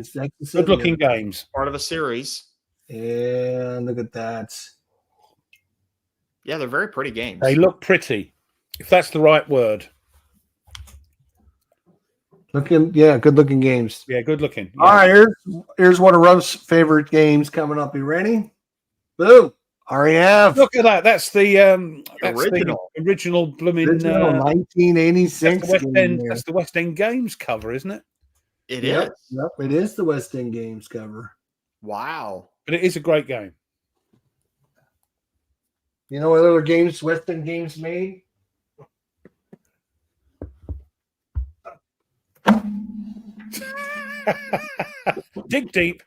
Good-looking games. Part of a series. And look at that. Yeah, they're very pretty games. They look pretty, if that's the right word. Good-looking games. Yeah, good-looking. Yeah. All right, here's one of Ruff's favorite games coming up. You ready? Boom. REF. Look at that. That's the original blooming 1986. That's the West End Games cover, isn't it? It is. Yep, it is the West End Games cover. Wow. But it is a great game. You know what other games West End Games made? Dig deep.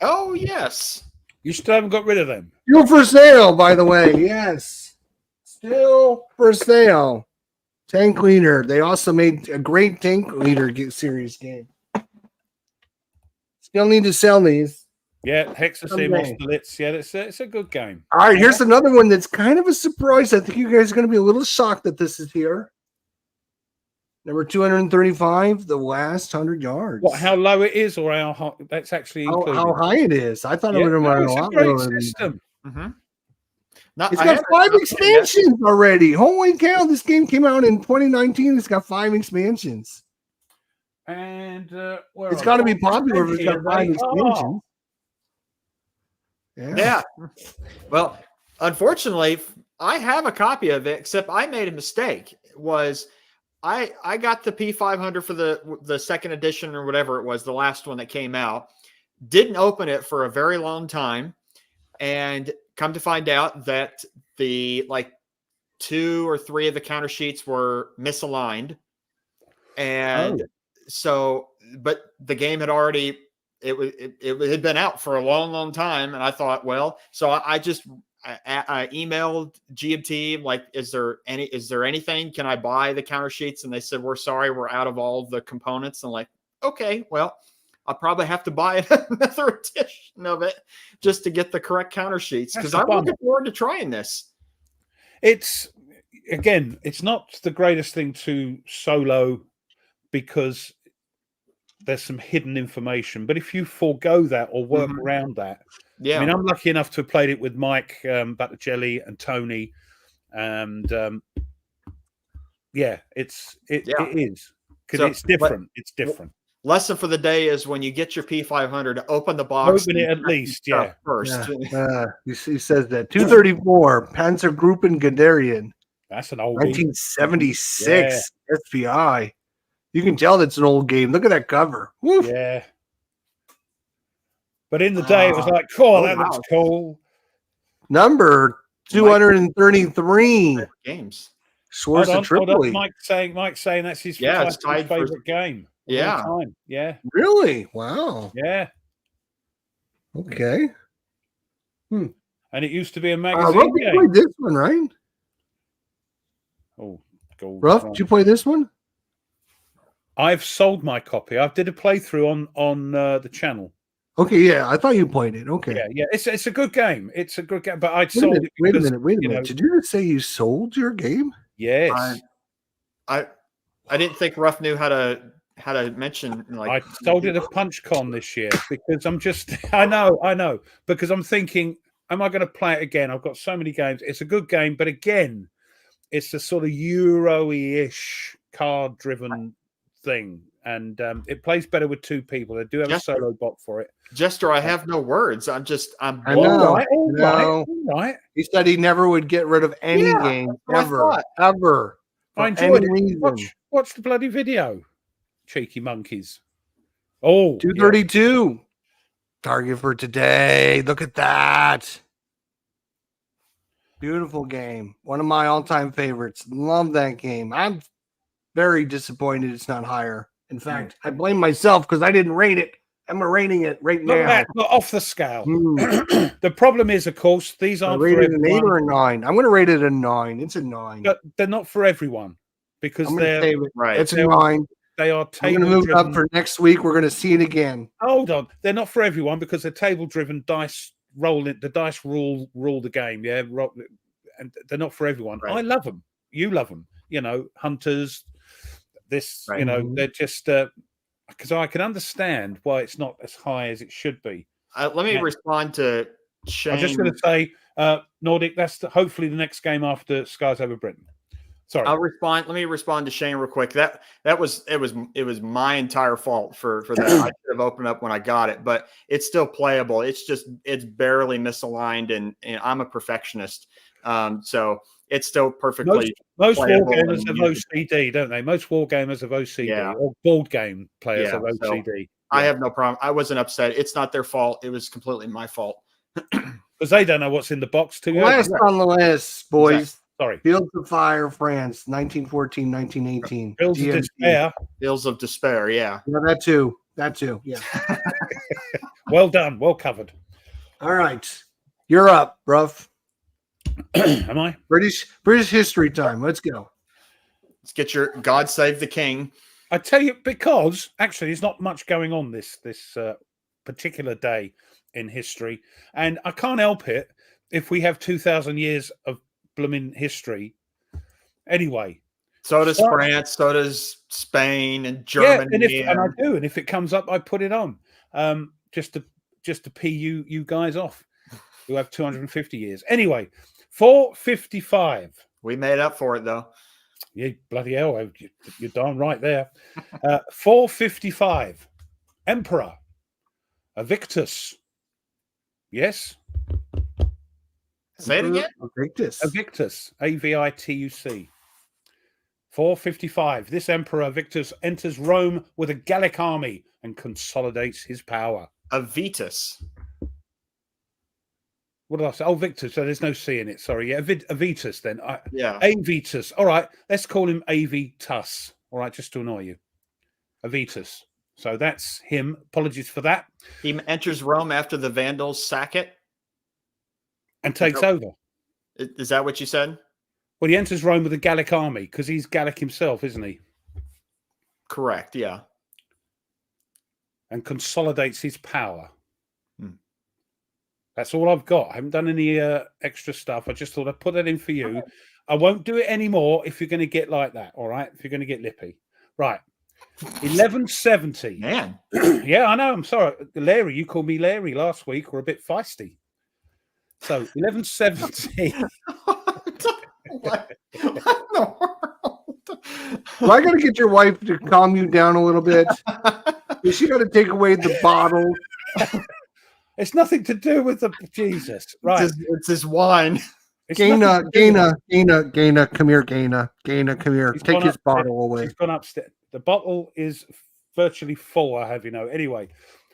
Oh, yes. You still haven't got rid of them. Still for sale, by the way. Yes. Still for sale. Tank Leader. They also made a great Tank Leader series game. Still need to sell these. Yeah, Hexasim, Austerlitz. Yeah, it's a good game. All right, here's another one that's kind of a surprise. I think you guys are going to be a little shocked that this is here. Number 235, The Last 100 Yards. What? How low it is, or how high? That's actually how high it is. I thought it would have been a lot lower. System. It's got 5 expansions already. Holy cow! This game came out in 2019. It's got 5 expansions. And it's got to be popular if it's got 5 expansions. Yeah. Well, unfortunately, I have a copy of it, except I made a mistake. I got the P500 for the second edition or whatever it was, the last one that came out. Didn't open it for a very long time, and come to find out that the 2 or 3 of the counter sheets were misaligned, and but the game had already it had been out for a long time, and I thought, well, so I I emailed GMT like, is there anything? Can I buy the counter sheets? And they said, we're sorry, we're out of all the components. And like, okay, well, I'll probably have to buy another edition of it just to get the correct counter sheets, because I'm looking forward to trying this. It's not the greatest thing to solo because there's some hidden information. But if you forego that or work around that, yeah. I mean, I'm lucky enough to have played it with Mike, Butterjelly, and Tony, and it is because it's different. It's different. Lesson for the day is when you get your P500, open the box. Open it at least, first. He says that 234 Panzergruppen Guderian. That's an old 1976 SPI. You can tell that's an old game. Look at that cover. Woo. Yeah. But in the day, it was like, that looks cool. Number 233 games. Swords to Tripoli. Mike's saying that's his favorite game. Yeah. Time. Yeah. Really? Wow. Yeah. Okay. And it used to be a magazine game. You played this one, right? Oh, gold. Ruff, did you play this one? I've sold my copy. I did a playthrough on the channel. Okay, yeah, I thought you played it. Okay, yeah, it's a good game. It's a good game, but I sold it. Wait a minute. Did you just say you sold your game? Yes. I didn't think Ruff knew how to mention. Like, I sold it at PunchCon this year because I know because I'm thinking, am I going to play it again? I've got so many games. It's a good game, but again, it's a sort of Euro-ish card-driven thing, and it plays better with two people. They do have a solo bot for it. Jester, I have no words. I'm all right. He said he never would get rid of any game ever. I enjoyed it. Watch the bloody video, cheeky monkeys. 232 target for today. Look at that. Beautiful game. One of my all-time favorites. Love that game. I'm very disappointed it's not higher. In fact, I blame myself because I didn't rate it. I'm rating it right now. Off the scale. The problem is, of course, these aren't for everyone. An 8 or a 9. I'm going to rate it a 9. It's a 9. But they're not for everyone because it's a 9. They are table. I'm going to move it up for next week. We're going to see it again. Hold on, they're not for everyone because they're table-driven dice. The dice rule the game, and they're not for everyone. I love them. You love them. Hunters. They're just because I can understand why it's not as high as it should be. Let me respond to Shane. I'm just going to say, Nordic. That's hopefully the next game after Skies Over Britain. Sorry, let me respond to Shane real quick. That was my entire fault for that. I should have opened up when I got it, but it's still playable. It's barely misaligned, and I'm a perfectionist. So it's still perfectly. Most wargamers have OCD, don't they? Most wargamers have OCD, or board game players have OCD. So I have no problem. I wasn't upset. It's not their fault. It was completely my fault because they don't know what's in the box. Last on the list, boys. Exactly. Sorry. Fields of Fire, France, 1914, 1918. Fields of Despair. Fields of Despair, yeah. That too, yeah. Well done, well covered. All right. You're up, Ruff. Am I? British history time. Let's go. Let's get your God Save the King. I tell you, because actually there's not much going on this particular day in history. And I can't help it if we have 2,000 years of blooming history. Anyway, so does France, so does Spain and Germany. And I do. And if it comes up, I put it on just to pee you guys off who have 250 years. Anyway, 455. We made up for it, though. Yeah, bloody hell. You're darn right there. 455. Emperor Avictus. Yes? Say it again. Avictus. Avituc. 455. This Emperor Avictus enters Rome with a Gallic army and consolidates his power. Avitus. What did I say? Oh, Victor. So there's no C in it. Sorry. Yeah, Avitus then. Avitus. All right. Let's call him Avitus. All right. Just to annoy you. Avitus. So that's him. Apologies for that. He enters Rome after the Vandals sack it. and takes over. Is that what you said? Well, he enters Rome with a Gallic army because he's Gallic himself, isn't he? Correct. Yeah. And consolidates his power. That's all I've got. I haven't done any extra stuff. I just thought I'd put that in for you. I won't do it anymore if you're going to get like that, all right? If you're going to get lippy. Right. 1170. Man. Yeah, I know. I'm sorry. Larry, you called me Larry last week. We're a bit feisty. So, 1170. What in the world? Well, I got to get your wife to calm you down a little bit. She got to take away the bottle. It's nothing to do with the Jesus, right? It's his wine. Gaina, come here, Gaina, come here. Take his bottle away. She's gone upstairs. The bottle is virtually full, I have you know. Anyway,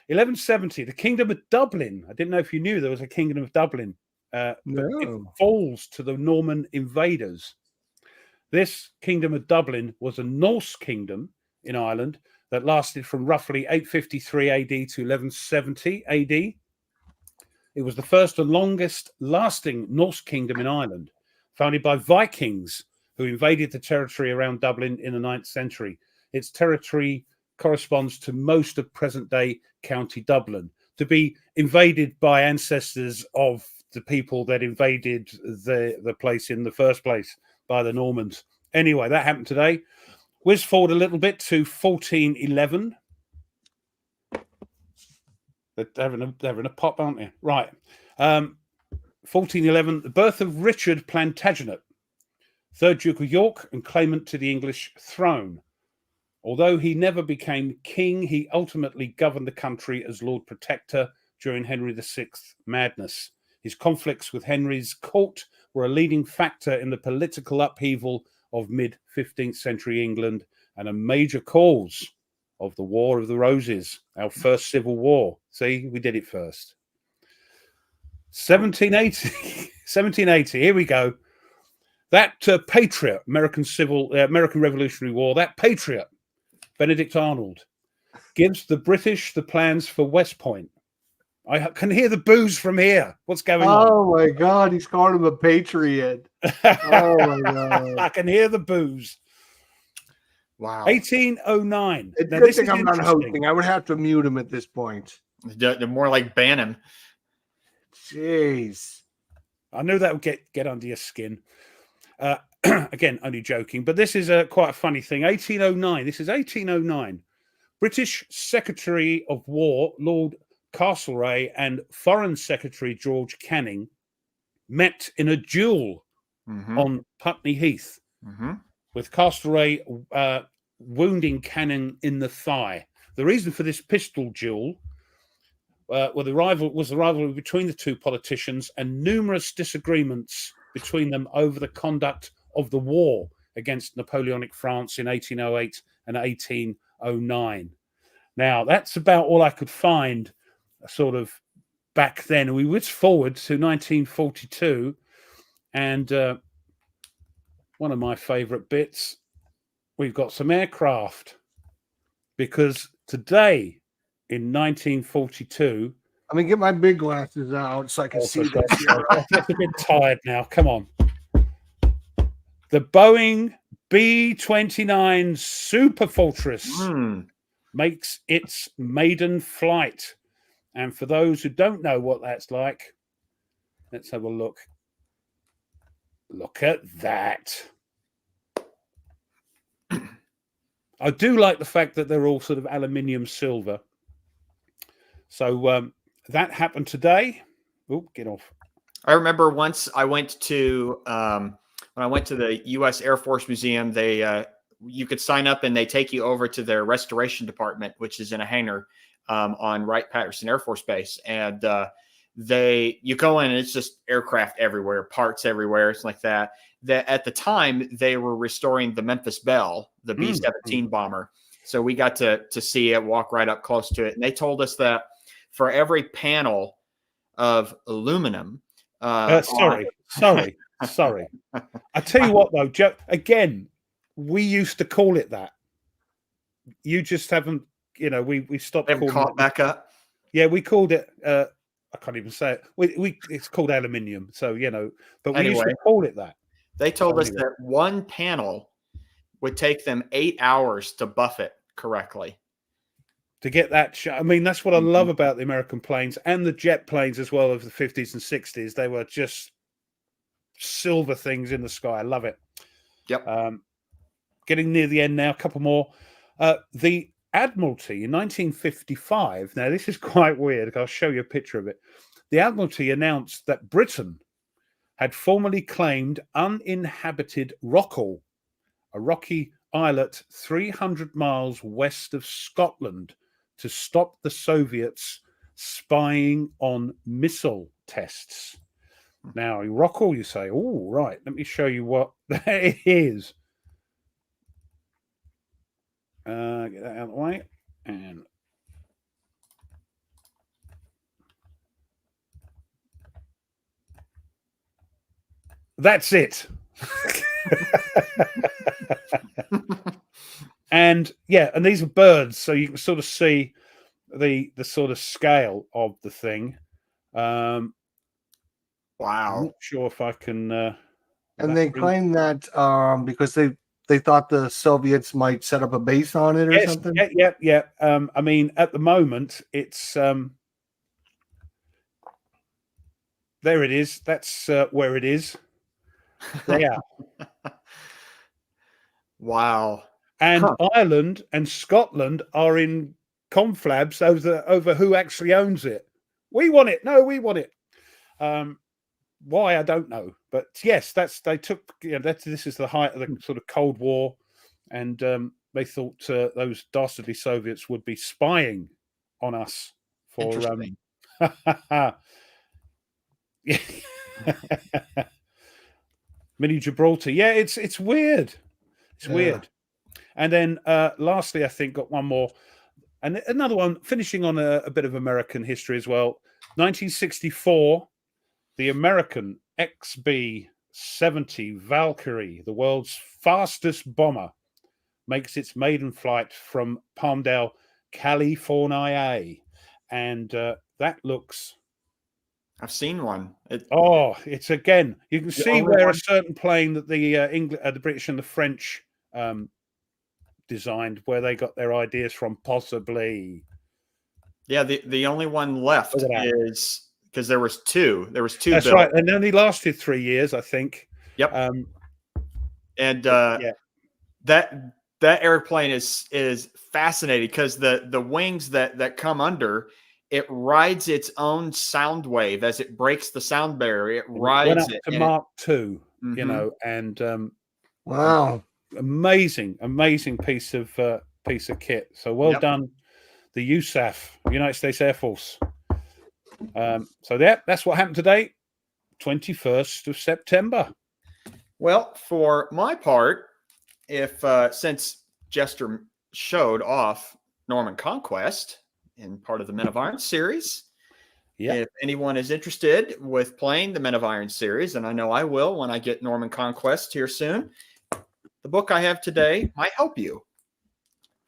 1170, the Kingdom of Dublin. I didn't know if you knew there was a Kingdom of Dublin. But it falls to the Norman invaders. This Kingdom of Dublin was a Norse kingdom in Ireland that lasted from roughly 853 AD to 1170 AD. It was the first and longest lasting Norse kingdom in Ireland, founded by Vikings who invaded the territory around Dublin in the 9th century. Its territory corresponds to most of present-day County Dublin. To be invaded by ancestors of the people that invaded the place in the first place by the Normans. Anyway, that happened today. Whiz forward a little bit to 1411. They're having a pop, aren't they? Right. 1411, the birth of Richard Plantagenet, 3rd Duke of York and claimant to the English throne. Although he never became king, he ultimately governed the country as Lord Protector during Henry VI's madness. His conflicts with Henry's court were a leading factor in the political upheaval of mid-15th century England and a major cause of the War of the Roses, our first civil war. See, we did it first. 1780, here we go. That patriot, American Revolutionary War, that patriot, Benedict Arnold, gives the British the plans for West Point. I can hear the boos from here. What's going on? Oh my God, he's calling him a patriot. Oh my God. I can hear the boos. Wow. 1809. It's Now, good this thing is I'm not interesting. hosting. I would have to mute him at this point. They're more like ban him. Jeez. I knew that would get under your skin. Again, only joking, but this is quite a funny thing. 1809. This is 1809. British Secretary of War Lord Castlereagh and Foreign Secretary George Canning met in a duel on Putney Heath, with Castlereagh wounding Canning in the thigh. The reason for this pistol duel was the rivalry between the two politicians and numerous disagreements between them over the conduct of the war against Napoleonic France in 1808 and 1809. Now, that's about all I could find sort of back then. We whiz forward to 1942, and one of my favorite bits, we've got some aircraft, because today in 1942, I'm gonna get my big glasses out so I can see this. I'm a bit tired now. Come on. The Boeing B-29 Super Fortress makes its maiden flight. And for those who don't know what that's like, let's have a look. Look at that. I do like the fact that they're all sort of aluminium silver. So that happened today. Oh, get off. I remember once I went to when I went to the U.S. Air Force Museum. You could sign up and they take you over to their restoration department, which is in a hangar on Wright-Patterson Air Force Base, and you go in and it's just aircraft everywhere, parts everywhere. It's like that. At the time they were restoring the Memphis Belle, the B-17 bomber. So we got to see it, walk right up close to it. And they told us that for every panel of aluminum, sorry. I tell you what though, Joe, again, we used to call it that. You just haven't, we stopped calling caught it back up. Yeah, we called it I can't even say it. It's called aluminium, so but we used Anyway, to call it that. they told So us anyway. that one panel would take them 8 hours to buff it correctly. To get that I mean, that's what I love about the American planes and the jet planes as well of the 50s and 60s. They were just silver things in the sky. I love it. Yep. Getting near the end now, a couple more. The Admiralty in 1955. Now, this is quite weird. I'll show you a picture of it. The Admiralty announced that Britain had formally claimed uninhabited Rockall, a rocky islet 300 miles west of Scotland, to stop the Soviets spying on missile tests. Now, Rockall, you say, oh, right, let me show you what that is. Get that out of the way. And that's it. And these are birds, so you can sort of see the sort of scale of the thing. Wow. I'm not sure if I can. And they claim that because they thought the Soviets might set up a base on it or something. Yeah. I mean, at the moment, it's there. It is. That's where it is. Yeah. Wow. And Ireland and Scotland are in conflabs over who actually owns it. We want it. No, we want it. Why, I don't know. But yes, they took. This is the height of the sort of Cold War, and they thought those dastardly Soviets would be spying on us for. Mini Gibraltar. Yeah, it's weird. It's weird. And then lastly, I think got one more. And another one, finishing on a bit of American history as well. 1964, the American XB-70 Valkyrie, the world's fastest bomber, makes its maiden flight from Palmdale, California. And that looks... I've seen one. It's again, you can see where a certain plane that the British and the French designed, where they got their ideas from, possibly. Yeah, the only one left is because there was two. There was two. That's built. right, and only lasted 3 years, I think. Yep. That airplane is fascinating because the wings that come under, it rides its own sound wave as it breaks the sound barrier. It rides went up to Mark II, and wow, amazing piece of kit. So well done, the USAF, United States Air Force. So that's what happened today, 21st of September. Well, for my part, if since Jester showed off Norman Conquest in part of the Men of Iron series, if anyone is interested with playing the Men of Iron series, and I know I will when I get Norman Conquest here soon, the book I have today might help you.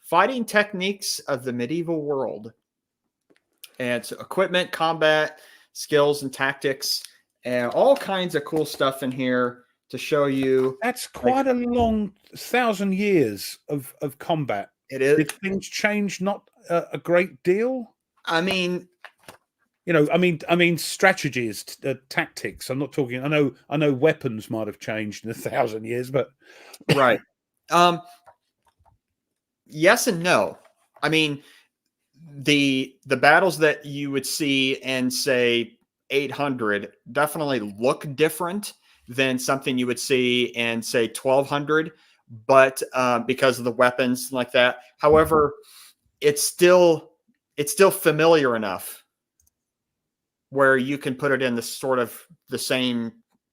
Fighting Techniques of the Medieval World. And it's equipment, combat, skills, and tactics, and all kinds of cool stuff in here to show you. That's quite a long 1,000 years of combat. It is. Did things change not a great deal? I mean, strategies, tactics. I'm not talking. I know weapons might have changed in 1,000 years, but right. Yes and no. I mean, the battles that you would see in say 800 definitely look different than something you would see in say 1200, but because of the weapons like that. However, it's still familiar enough where you can put it in the sort of the same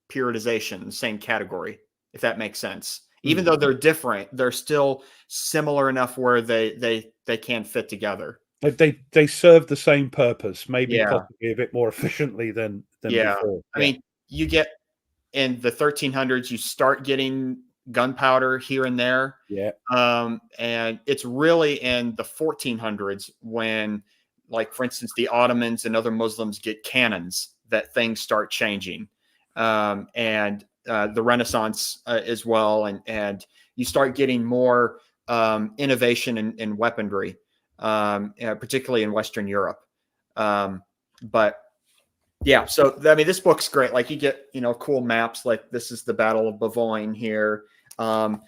periodization, the same category, if that makes sense. Even though they're different, they're still similar enough where they can fit together. They serve the same purpose, maybe possibly a bit more efficiently than before. I mean, you get in the 1300s, you start getting gunpowder here and there. Yeah. And it's really in the 1400s when like for instance, the Ottomans and other Muslims get cannons, that things start changing, and the Renaissance as well, and you start getting more innovation in weaponry, particularly in Western Europe. But yeah, so I mean, this book's great. Like you get, cool maps. Like this is the Battle of Bavoin here, and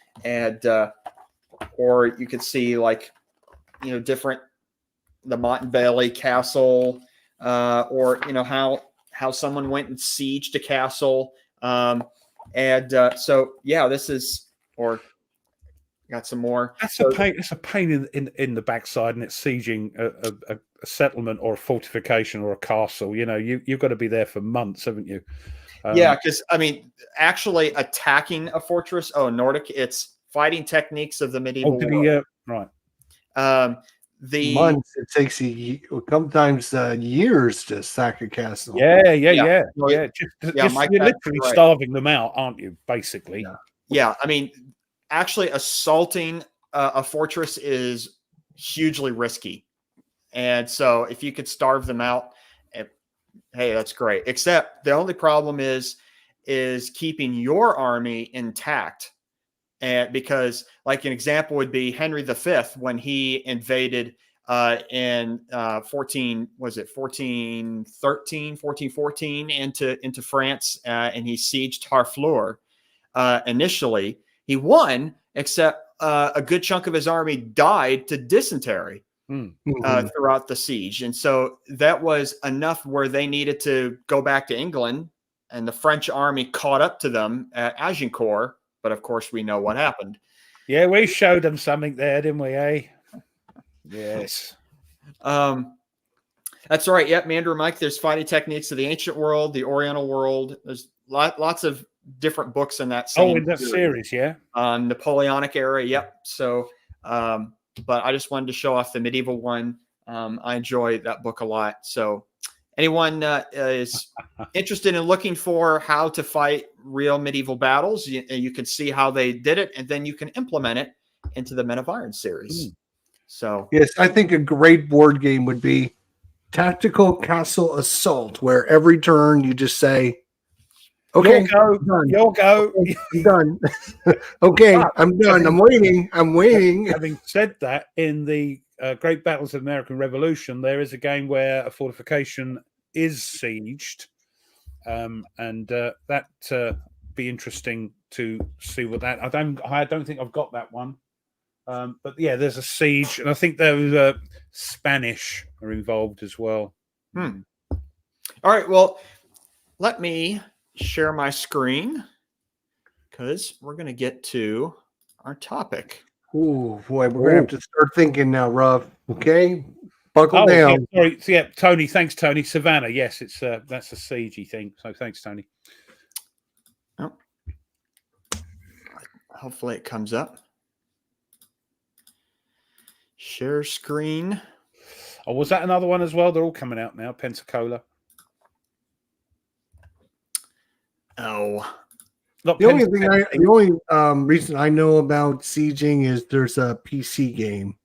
or you could see like, different, the Montanvale Castle, or how someone went and sieged a castle, so yeah, this is, or got some more. That's a pain. It's a pain in the backside, and it's sieging a settlement or a fortification or a castle. You've got to be there for months, haven't you? Yeah, because I mean, actually attacking a fortress. Oh, Nordic. It's fighting techniques of the medieval world. Right. The months, it takes sometimes years to sack a castle. Yeah. You're literally starving them out, aren't you? Basically. Yeah. I mean, actually, assaulting a fortress is hugely risky, and so if you could starve them out, hey, that's great. Except the only problem is keeping your army intact. And because, like, an example would be Henry V when he invaded in 1414 into France, and he sieged Harfleur. Initially, he won, except a good chunk of his army died to dysentery throughout the siege, and so that was enough where they needed to go back to England, and the French army caught up to them at Agincourt. But of course, we know what happened. Yeah, we showed them something there, didn't we, eh? Yes. That's right. Yep, Mandarin Mike, there's fighting techniques of the ancient world, the Oriental world. There's lots of different books in that same in that series, yeah. Napoleonic era, yep. So, but I just wanted to show off the medieval one. I enjoy that book a lot. So anyone is interested in looking for how to fight real medieval battles, you can see how they did it, and then you can implement it into the Men of Iron series. So yes, I think a great board game would be Tactical Castle Assault, where every turn you just say, "Okay, you'll go. I'm done. Okay, I'm done. I'm waiting. Having said that, in the Great Battles of the American Revolution, there is a game where a fortification is sieged, and that be interesting to see what that. I don't think I've got that one, but yeah, there's a siege, and I think there was Spanish are involved as well. All right, well, let me share my screen because we're going to get to our topic. Oh boy, we're gonna have to start thinking now, Ruff. Okay, buckle down. Yeah, sorry, so, yeah, Tony. Thanks, Tony. Savannah. Yes, it's that's a siegey thing. So thanks, Tony. Oh. Hopefully it comes up. Share screen. Oh, was that another one as well? They're all coming out now. Pensacola. Oh. The only reason I know about sieging is there's a PC game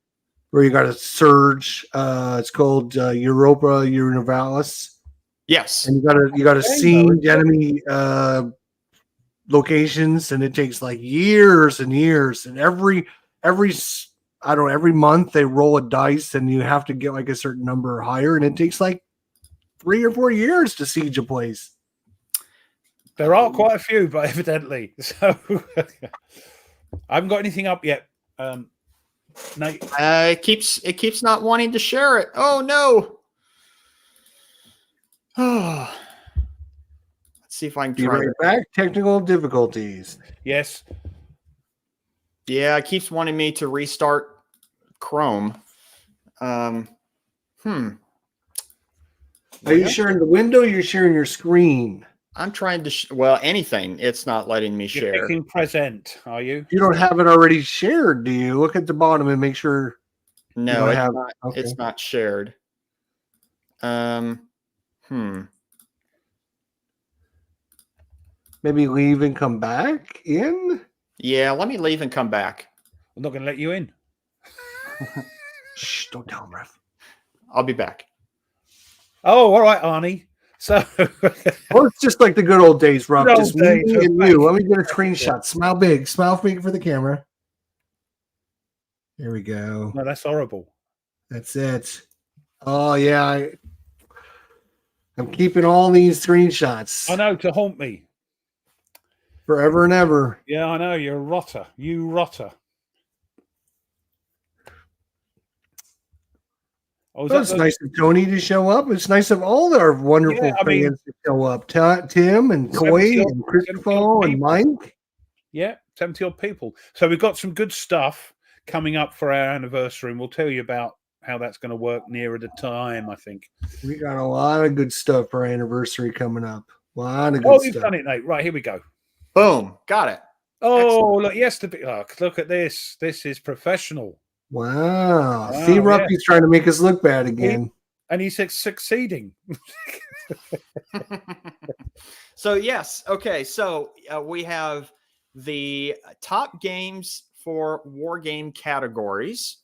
where you got a surge. It's called Europa Universalis. Yes, and you got to siege enemy locations, and it takes like years and years. And every month they roll a dice, and you have to get like a certain number or higher, and it takes like 3 or 4 years to siege a place. There are quite a few, but evidently. So I haven't got anything up yet. Nate. It keeps not wanting to share it. Oh no. Oh. Let's see if I can try it back. Technical difficulties. Yes. Yeah, it keeps wanting me to restart Chrome. Are you sharing the window or you're sharing your screen? I'm trying to anything. It's not letting me share. You're clicking present, are you? You don't have it already shared, do you? Look at the bottom and make sure. No, it's not shared. Maybe leave and come back in? Yeah, let me leave and come back. I'm not going to let you in. Shh, don't tell him, Ref. I'll be back. Oh, all right, Arnie. So, Well, it's just like the good old days, Rob. Good Just old me days, and right. you. Let me get a screenshot. Smile big. Smile big for the camera. Here we go. no, that's horrible. That's it. Oh, yeah. I'm keeping all these screenshots I know, to haunt me. forever and ever. Yeah, I know. You're a rotter. You rotter. Oh, Well, it's nice of Tony to show up. It's nice of all our wonderful Yeah, I mean- fans to show up. Tim and Coy 70 and Christopher and people. Mike. Yeah, 70 odd people. So we've got some good stuff coming up for our anniversary, and we'll tell you about how that's going to work nearer the time, I think. We got a lot of good stuff for our anniversary coming up. A lot of good Oh, you've stuff. done it, Nate. Right, here we go. Boom. Got it. Oh, look, yes, look at this. This is professional. Wow. Wow, See, yeah. Ruffy's trying to make us look bad again. And he's succeeding. So, yes. Okay. So we have the top games for war game categories.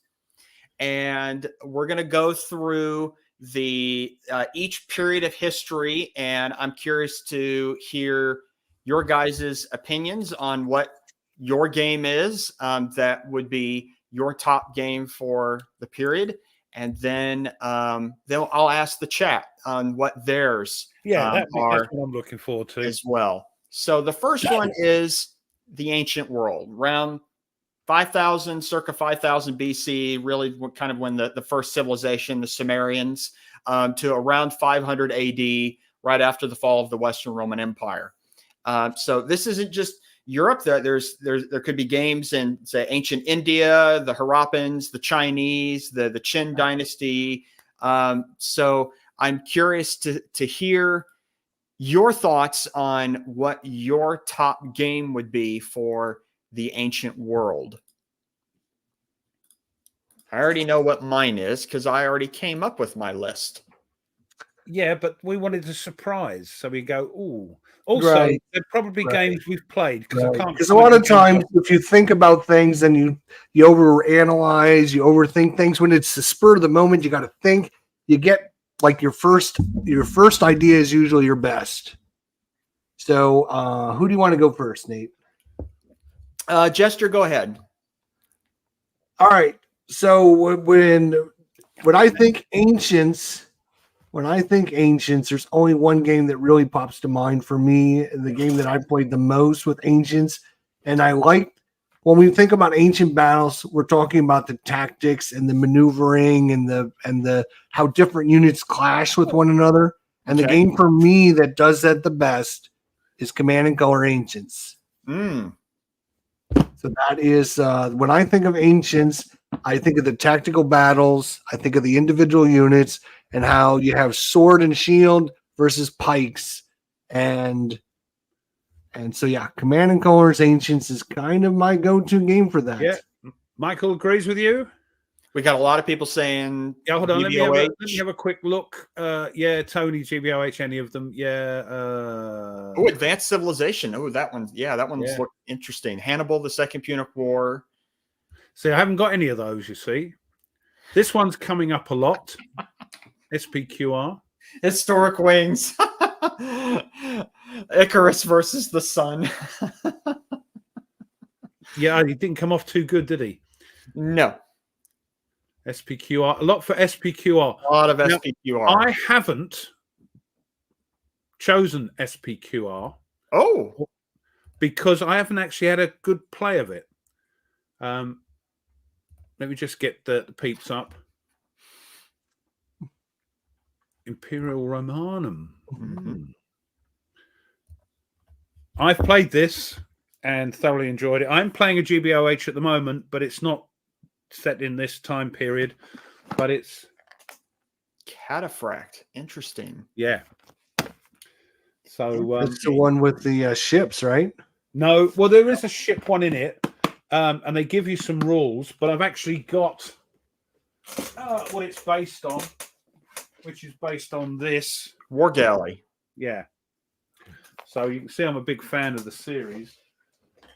And we're going to go through the each period of history. And I'm curious to hear your guys' opinions on what your game is that would be your top game for the period. And then I'll ask the chat on what theirs Yeah, that's are what I'm looking forward to. as well. So the first one is the ancient world, around 5,000, circa 5,000 BC, really kind of when the first civilization, the Sumerians, to around 500 AD, right after the fall of the Western Roman Empire. So this isn't just Europe. There could be games in, say, ancient India, the Harappans, the Chinese, the Qin dynasty. So I'm curious to hear your thoughts on what your top game would be for the ancient world. I already know what mine is because I already came up with my list. Yeah, but we wanted a surprise, so we go, ooh. Also, Right. they're probably Right. games we've played because I can't. Because a lot of times, if you think about things and you overanalyze, you overthink things. When it's the spur of the moment, you got to think. You get like your first idea is usually your best. So, who do you want to go first, Nate? Jester, go ahead. All right. So when I think ancients, there's only one game that really pops to mind for me, the game that I played the most with ancients. And I like when we think about ancient battles, we're talking about the tactics and the maneuvering and the how different units clash with one another. And the game for me that does that the best is Command and Color Ancients. Mm. So that is when I think of ancients, I think of the tactical battles. I think of the individual units and how you have sword and shield versus pikes. And so, yeah, Command and Colors Ancients is kind of my go-to game for that. Yeah. Michael agrees with you. We got a lot of people saying, Yeah, hold on. Let GBOH. me have a quick look. Yeah, Tony, GBOH, any of them? Yeah. Oh, Advanced Civilization. Oh, that one. Yeah, that one's looked interesting. Hannibal, the Second Punic War. See, I haven't got any of those, you see. This one's coming up a lot. SPQR. Historic Wings. Icarus versus the Sun. Yeah, he didn't come off too good, did he? No. SPQR. A lot for SPQR. A lot of Now, SPQR. I haven't chosen SPQR. Oh. Because I haven't actually had a good play of it. Let me just get the peeps up. Imperial Romanum. Mm-hmm. I've played this and thoroughly enjoyed it. I'm playing a GBOH at the moment, but it's not set in this time period. But it's Cataphract. Interesting. yeah. So It's the one with the ships, right? no, well, there is a ship one in it, and they give you some rules. But I've actually got what it's based on, which is based on this War Galley. Yeah. So you can see I'm a big fan of the series.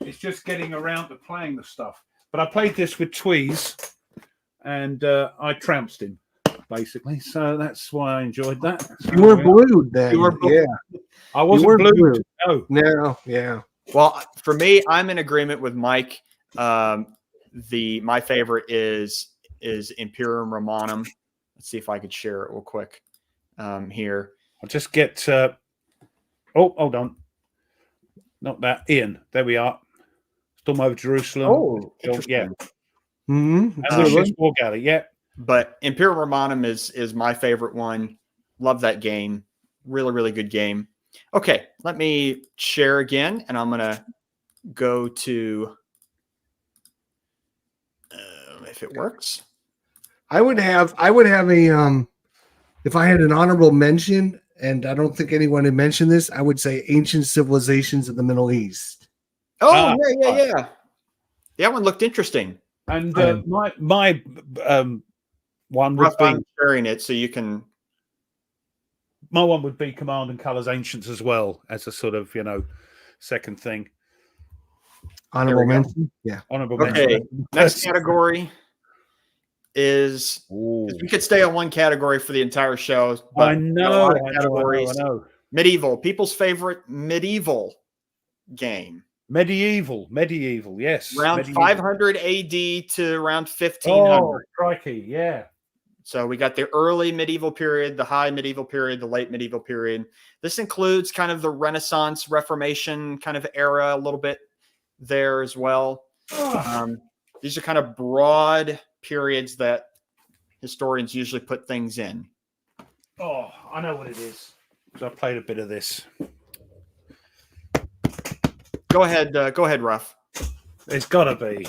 It's just getting around to playing the stuff. But I played this with Tweez, and I trounced him, basically. So that's why I enjoyed that. You were blued then. You were yeah. I wasn't weren't blued. blued. No. No, yeah. Well, for me, I'm in agreement with Mike. My favorite is Imperium Romanum. Let's see if I could share it real quick here. I'll just get. Oh, hold on. Not that. Ian. There we are. Storm over Jerusalem. Oh, interesting. Yeah. Mm-hmm. And Lucius War Galley. Yeah. But Imperium Romanum is my favorite one. Love that game. Really, really good game. Okay, let me share again, and I'm gonna go to if it works. I would have a if I had an honorable mention, and I don't think anyone had mentioned this, I would say ancient civilizations of the Middle East. Oh, yeah. That one looked interesting. And my one would Rough, be I'm sharing it so you can. my one would be Command and Colors Ancients as well as a sort of second thing. Honorable mention, yeah. Honorable Okay, mention. next category is we could stay on one category for the entire show. But I know. I know. Medieval, people's favorite medieval game. Medieval, yes. Around medieval. 500 AD to around 1500. Oh, crikey, yeah. So we got the early medieval period, the high medieval period, the late medieval period. This includes kind of the Renaissance, Reformation kind of era a little bit there as well. These are kind of broad periods that historians usually put things in. Oh, I know what it is. Because I played a bit of this. Go ahead, Ruff. It's got to be.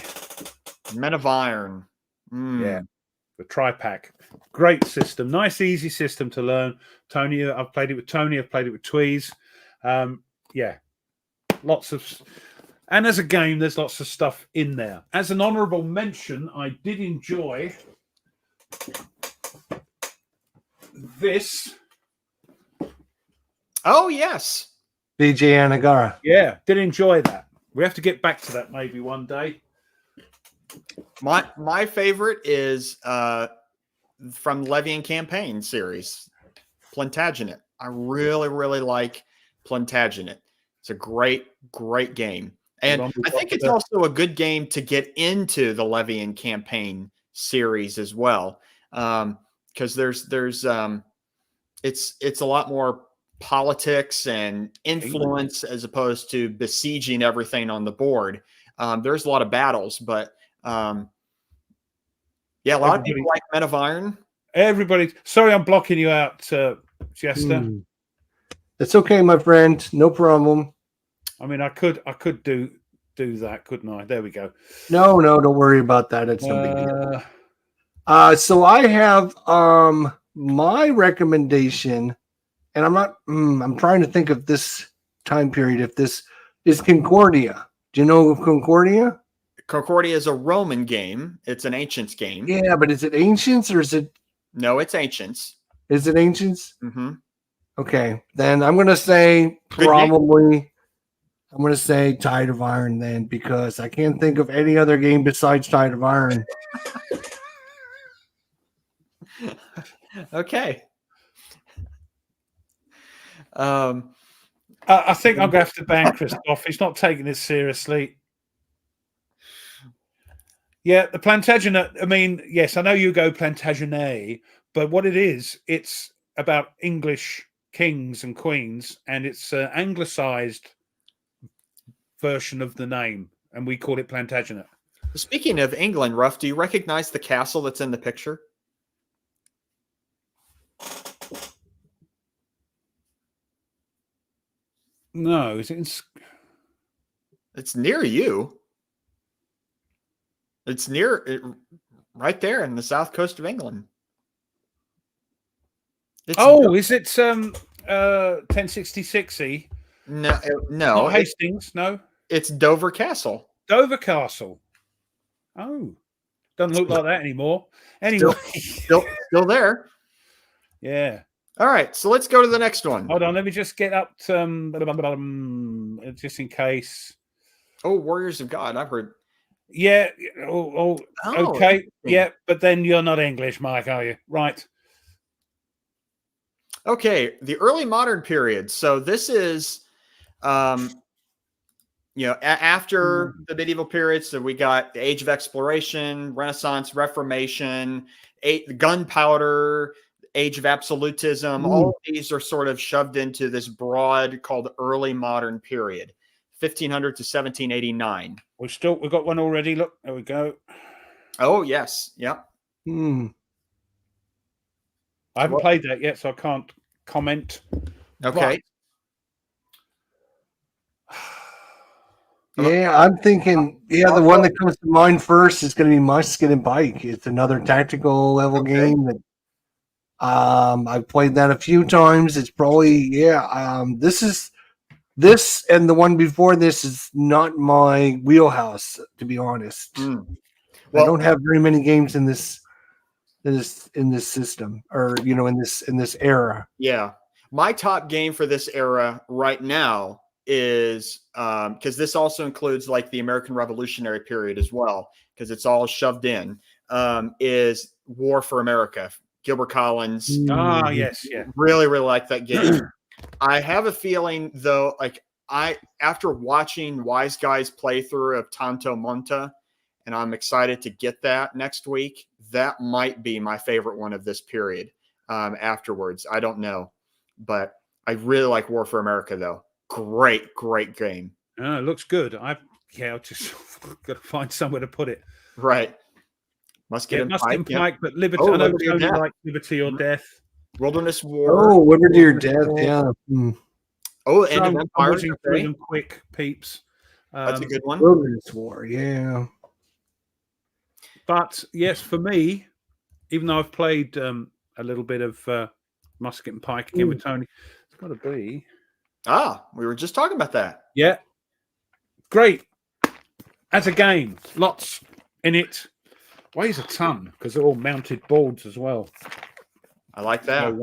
Men of Iron. Yeah. The tri-pack. Great system. Nice, easy system to learn. Tony, I've played it with Tony. I've played it with Tweez. Yeah. Lots of... And as a game, there's lots of stuff in there. As an honourable mention, I did enjoy this. Oh, yes. BJ Anagara. Yeah, did enjoy that. We have to get back to that maybe one day. My favorite is from Levian Campaign series, Plantagenet. I really, really like Plantagenet. It's a great, great game. And I think it's also a good game to get into the Levian Campaign series as well. Because there's it's a lot more politics and influence as opposed to besieging everything on the board. There's a lot of battles, but yeah, a lot of people like Men of Iron. Everybody, sorry, I'm blocking you out, Jester. It's okay, my friend. No problem. I mean, I could do that, couldn't I? There we go. No, don't worry about that. It's no big deal. So I have my recommendation, and I'm trying to think of this time period. If this is Concordia. Do you know of Concordia? Concordia is a Roman game. It's an Ancients game. Yeah, but is it Ancients or is it? No, it's Ancients. Is it Ancients? Mm-hmm. Okay, then I'm going to say probably. I'm going to say Tide of Iron then, because I can't think of any other game besides Tide of Iron. Okay. I think I'm going to have to ban Christoph. He's not taking this seriously. Yeah, the Plantagenet, I mean, yes, I know you go Plantagenet, but what it is, it's about English kings and queens, and it's an anglicized version of the name, and we call it Plantagenet. Speaking of England, Ruff, do you recognize the castle that's in the picture? No, is it in... It's near you. It's right there in the south coast of England. Is it 1066y? No. Not Hastings, no. It's Dover Castle. Dover Castle. Oh, doesn't look like that anymore. Anyway, still there. Yeah. All right, so let's go to the next one. Hold on, let me just get up just in case. Oh, Warriors of God, I've heard. Yeah. Okay. Yeah, but then you're not English, Mike, are you? Right. Okay, the early modern period. So this is, after the medieval period. So we got the Age of Exploration, Renaissance, Reformation, gunpowder, Age of Absolutism. All of these are sort of shoved into this broad called early modern period, 1500 to 1789. We've got one already. Look, there we go. Oh yes, yep. I haven't played that yet, so I can't comment. Okay. Yeah, I'm thinking. Yeah, the one that comes to mind first is going to be Musket and Pike. It's another tactical level game that I've played that a few times. It's probably this and the one before this is not my wheelhouse, to be honest. Well, I don't have very many games in this system, or in this era. Yeah, my top game for this era right now is because this also includes like the American Revolutionary period as well, because it's all shoved in. Is War for America, Gilbert Collins. Yes, yeah. Really, really like that game. I have a feeling though, after watching Wise Guy's playthrough of Tanto Monta, and I'm excited to get that next week. That might be my favorite one of this period. Afterwards, I don't know, but I really like War for America though. Great game. It looks good. I'll just got to find somewhere to put it. Right. Musket and Pike, but Liberty. I know Tony likes Liberty or Death. Wilderness War. Oh, Liberty or Death. Yeah. Oh, End of Empire. Them quick peeps. That's a good one. Wilderness War. Yeah. But yes, for me, even though I've played a little bit of Musket and Pike again with Tony, it's got to be. We were just talking about that. Yeah. Great. As a game, lots in it. Weighs a ton because they're all mounted boards as well. I like that.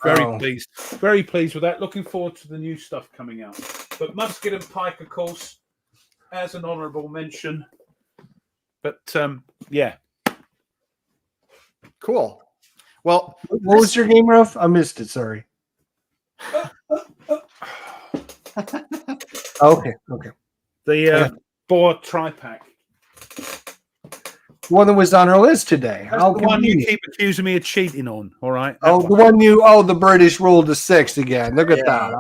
Very pleased. Very pleased with that. Looking forward to the new stuff coming out. But Musket and Pike, of course, as an honourable mention. But Cool. Well, what was your game, Ruff? I missed it. Sorry. Okay. The Boar Tri-Pack. One that was on our list today. That's the one you keep accusing me of cheating on, all right? The British ruled to 6 again. Look at that.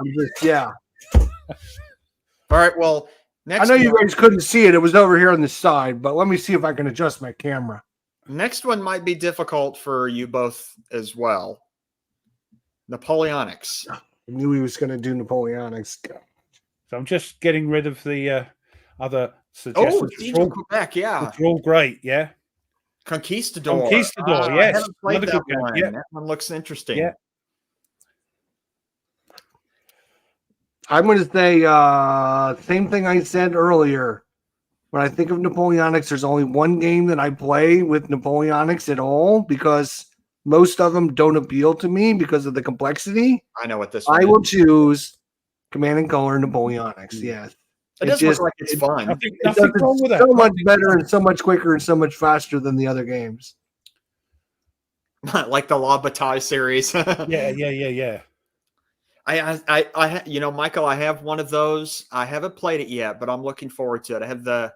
All right, well, next I know you guys couldn't see it. It was over here on the side, but let me see if I can adjust my camera. Next one might be difficult for you both as well. Napoleonics. I knew he was going to do Napoleonics. So I'm just getting rid of the other suggestions. Siege of Quebec, yeah. They're all great, yeah. Conquistador. Yes. I haven't played that one. Yeah. That one looks interesting. Yeah. I'm going to say same thing I said earlier. When I think of Napoleonics, there's only one game that I play with Napoleonics at all because most of them don't appeal to me because of the complexity. I know what this one is. I will choose Command and Color Napoleonics, yes. It does look like it's fun. I think nothing wrong with that. So much better and so much quicker and so much faster than the other games. Like the La Bataille series. Yeah. Michael, I have one of those. I haven't played it yet, but I'm looking forward to it. I have the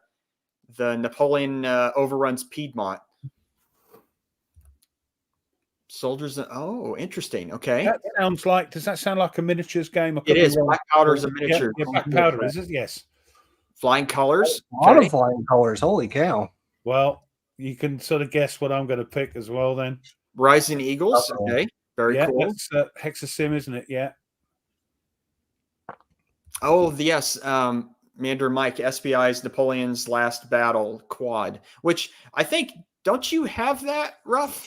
Napoleon overruns Piedmont. Soldiers. Oh, interesting. Okay. Does that sound like a miniatures game? It is. Black Powder is a miniature. Yeah, Black Powder is it? Yes. Flying Colors. A lot of Flying Colors. Holy cow. Well, you can sort of guess what I'm going to pick as well then. Rising Eagles. Okay. Very cool. That's Hexasim, isn't it? Yeah. Oh, yes. Mander Mike, SPI's Napoleon's Last Battle quad, which I think, don't you have that, Ruff?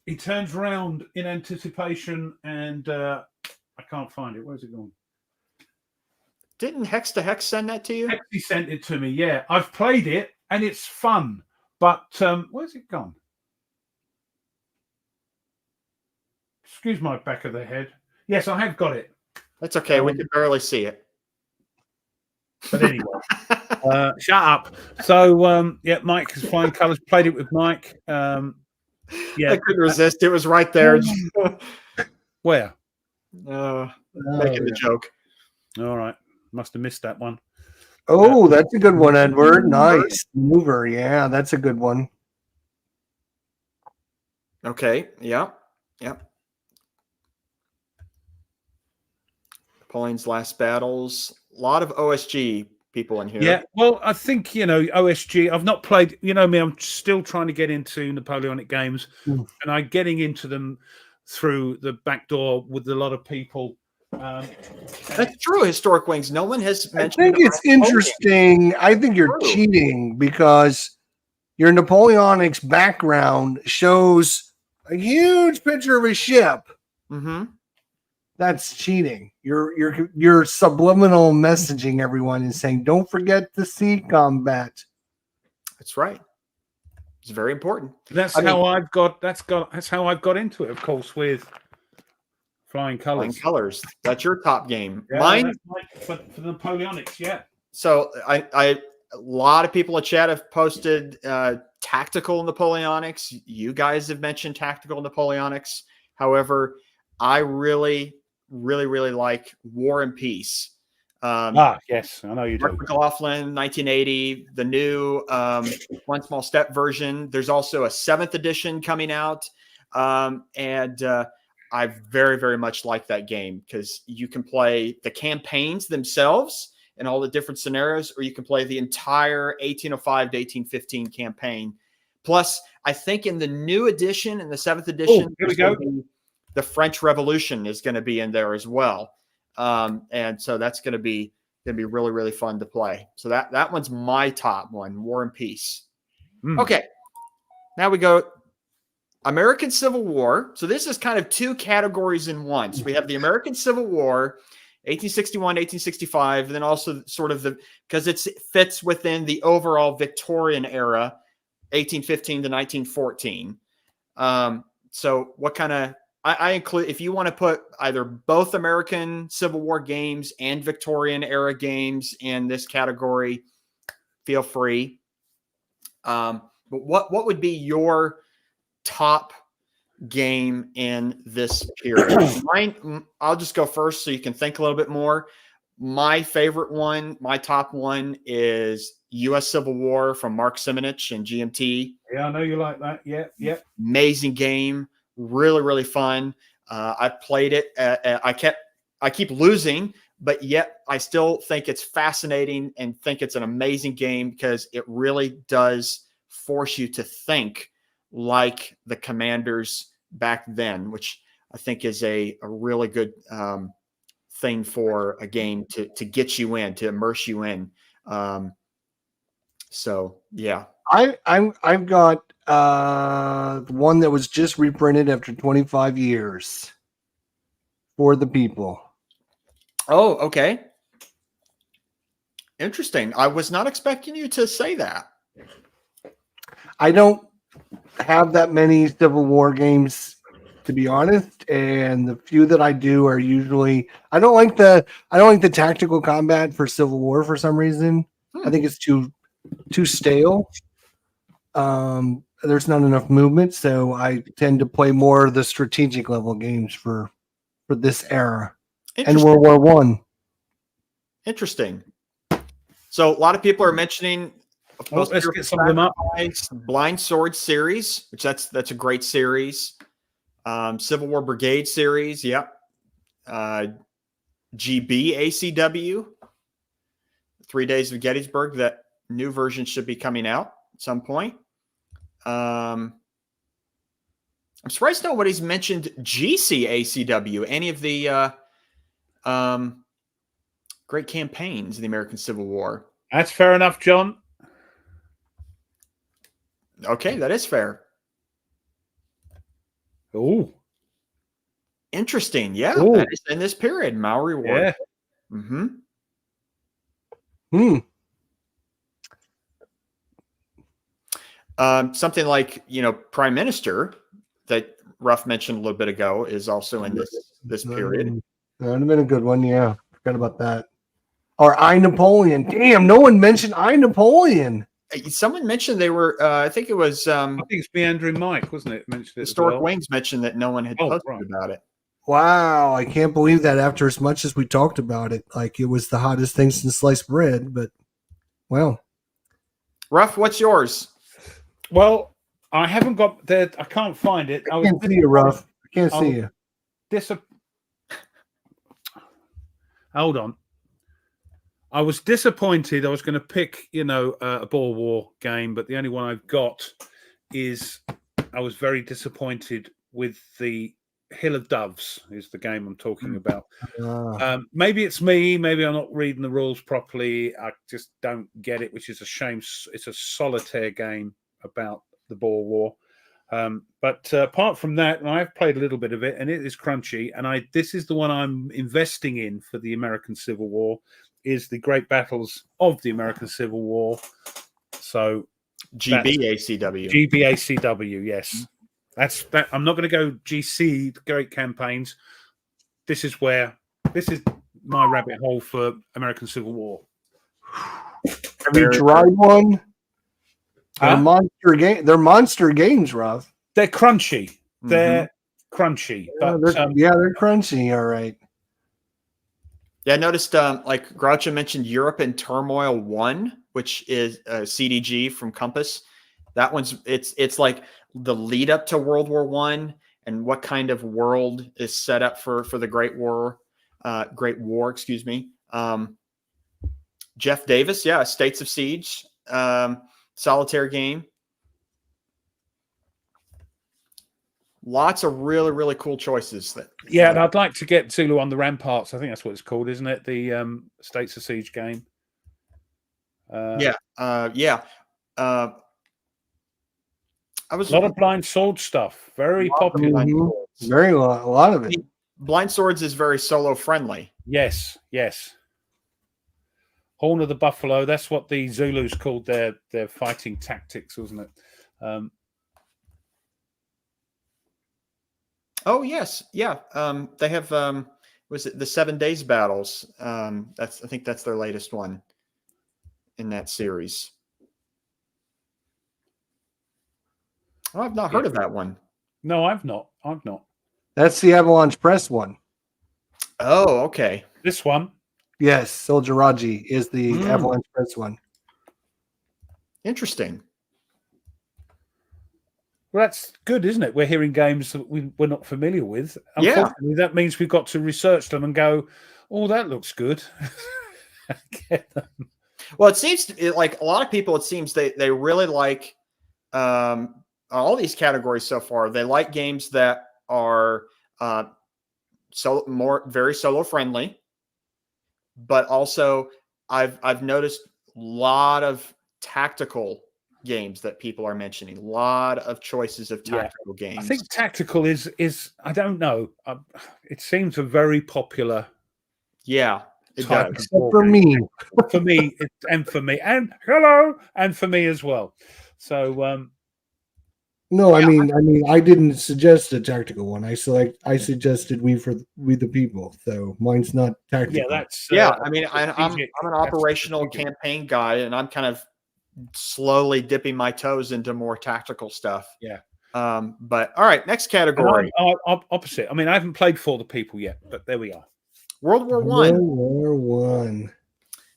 He turns around in anticipation and I can't find it. Where's it gone? Didn't Hex to Hex send that to you? Hexy sent it to me, yeah. I've played it and it's fun, but where's it gone? Excuse my back of the head. Yes, I have got it. That's okay. We can barely see it. But anyway, shut up. So, Mike has Flying Colors. Played it with Mike. Yeah. I couldn't resist. It was right there. Where? Making the joke. All right. Must have missed that one. Oh, that's a good one, Edward. Nice. Mover. Yeah, that's a good one. Okay. Yeah. Yeah. Napoleon's Last Battles. A lot of OSG people in here. Yeah. Well, I think, OSG, I've not played, me, I'm still trying to get into Napoleonic games, and I'm getting into them through the back door with a lot of people. That's true. Historic Wings. No one has mentioned. I think it's interesting. I think you're cheating because your Napoleonics background shows a huge picture of a ship. Mm-hmm. That's cheating. You're subliminal messaging everyone and saying, don't forget the sea combat. That's right. It's very important. That's how I've got into it, of course, with Flying Colors. Flying Colors. That's your top game. Yeah, Mine for the Napoleonics, yeah. So a lot of people in chat have posted tactical Napoleonics. You guys have mentioned tactical Napoleonics. However, I really like War and Peace. Yes, I know you do. Mark McLaughlin, 1980, the new One Small Step version. There's also a 7th edition coming out. And I very much like that game because you can play the campaigns themselves and all the different scenarios, or you can play the entire 1805 to 1815 campaign. Plus, I think in the new edition, in the 7th edition, here we go. The French Revolution is going to be in there as well. And so that's going to be really fun to play. So that one's my top one, War and Peace. Okay. Now we go American Civil War. So this is kind of two categories in one. So we have the American Civil War, 1861, 1865, and then also sort of because it fits within the overall Victorian era, 1815 to 1914. So what kind of, I include, if you want to put either both American Civil War games and Victorian era games in this category, feel free. But what would be your top game in this period? Mine, I'll just go first so you can think a little bit more. My favorite one, my top one is U.S. Civil War from Mark Simonich and GMT. Yeah, I know you like that. Yeah. Amazing game. Really fun. I played it. I keep losing, but yet I still think it's fascinating and think it's an amazing game because it really does force you to think like the commanders back then, which I think is a really good thing for a game to get you in, to immerse you in. So yeah. I've got one that was just reprinted after 25 years for the people. Oh, okay. Interesting. I was not expecting you to say that. I don't have that many Civil War games, to be honest, and the few that I do are usually I don't like the tactical combat for Civil War for some reason. I think it's too stale. There's not enough movement, so I tend to play more of the strategic level games for this era and World War One. Interesting. So a lot of people are mentioning let's get some of them up. Blind Sword series, which that's a great series. Civil War Brigade series, yep. GB ACW, 3 Days of Gettysburg. That new version should be coming out at some point. I'm surprised nobody's mentioned GC ACW, any of the great campaigns in the American Civil War. That's fair enough, John. Okay, that is fair. Oh, interesting. Yeah, ooh. That is in this period, Maori War. Yeah. Something like Prime Minister that Ruff mentioned a little bit ago is also in this period. That would have been a good one. Yeah, forgot about that. Or I Napoleon. Damn, no one mentioned I Napoleon. Someone mentioned they were. I think it was I think it's Meandering Mike, wasn't it? Mentioned it as Historic well. Wings mentioned that no one had Oh, posted right. about it. Wow, I can't believe that after as much as we talked about it, like it was the hottest thing since sliced bread. But well, Ruff, what's yours? Well, I haven't got there. I can't find it. I can't see you, Ruff. I can't see you. Hold on. I was disappointed. I was going to pick, a Boer War game, but the only one I've got is I was very disappointed with the Hill of Doves is the game I'm talking about. Maybe it's me. Maybe I'm not reading the rules properly. I just don't get it, which is a shame. It's a solitaire game about the Boer War. But apart from that, and I've played a little bit of it, and it is crunchy. And this is the one I'm investing in for the American Civil War, is the Great Battles of the American Civil War. So GBACW. GBACW, yes. That's that. I'm not going to go GC, the Great Campaigns. This is my rabbit hole for American Civil War. Have you tried one? They're monster games, Rob. They're crunchy. They're crunchy. Yeah, But they're crunchy. All right. Yeah, I noticed like Groucho mentioned Europe in Turmoil 1, which is a CDG from Compass. That one's it's like the lead up to World War I and what kind of world is set up for the Great War, excuse me. Jeff Davis, yeah, States of Siege, solitaire game. Lots of really, really cool choices. And I'd like to get Zulu on the Ramparts. I think that's what it's called, isn't it? The States of Siege game. I was a lot of blind sword stuff. Very popular. Very a lot of it. Blind Swords is very solo friendly. Yes. Horn of the Buffalo. That's what the Zulus called their fighting tactics, wasn't it? Oh yes, yeah. They have was it the 7 Days Battles? I think that's their latest one in that series. Oh, I've not heard of that one. No, I've not. That's the Avalanche Press one. Oh, okay. This one. Yes, Soldier Raji is the Avalanche Press one. Interesting. Well, that's good, isn't it? We're hearing games that we're not familiar with. Unfortunately, that means we've got to research them and go, oh, that looks good. Well, it seems like a lot of people, it seems they really like all these categories so far. They like games that are very solo friendly, but also I've noticed a lot of tactical games that people are mentioning. A lot of choices of tactical games. I think tactical is I don't know. It seems a very popular. Yeah, it does. Except for me. For me, and for me as well. So no, I mean, I didn't suggest a tactical one. I suggested We the People. So mine's not tactical. Yeah, that's I mean, I'm an operational campaign guy, and I'm kind of slowly dipping my toes into more tactical stuff. Yeah. But all right, next category. I'm opposite. I mean, I haven't played For the People yet, but there we are. World War I.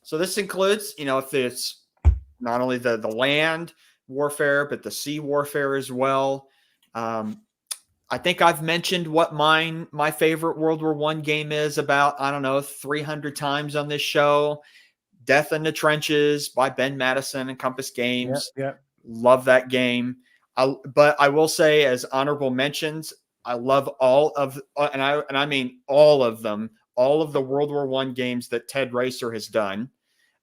So this includes, if it's not only the land warfare, but the sea warfare as well. I think I've mentioned what my favorite World War I game is about, 300 times on this show. Death in the Trenches by Ben Madison and Compass Games. Yeah. Love that game. But I will say, as honorable mentions, I love all of, and I mean all of them, all of the World War I games that Ted Racer has done.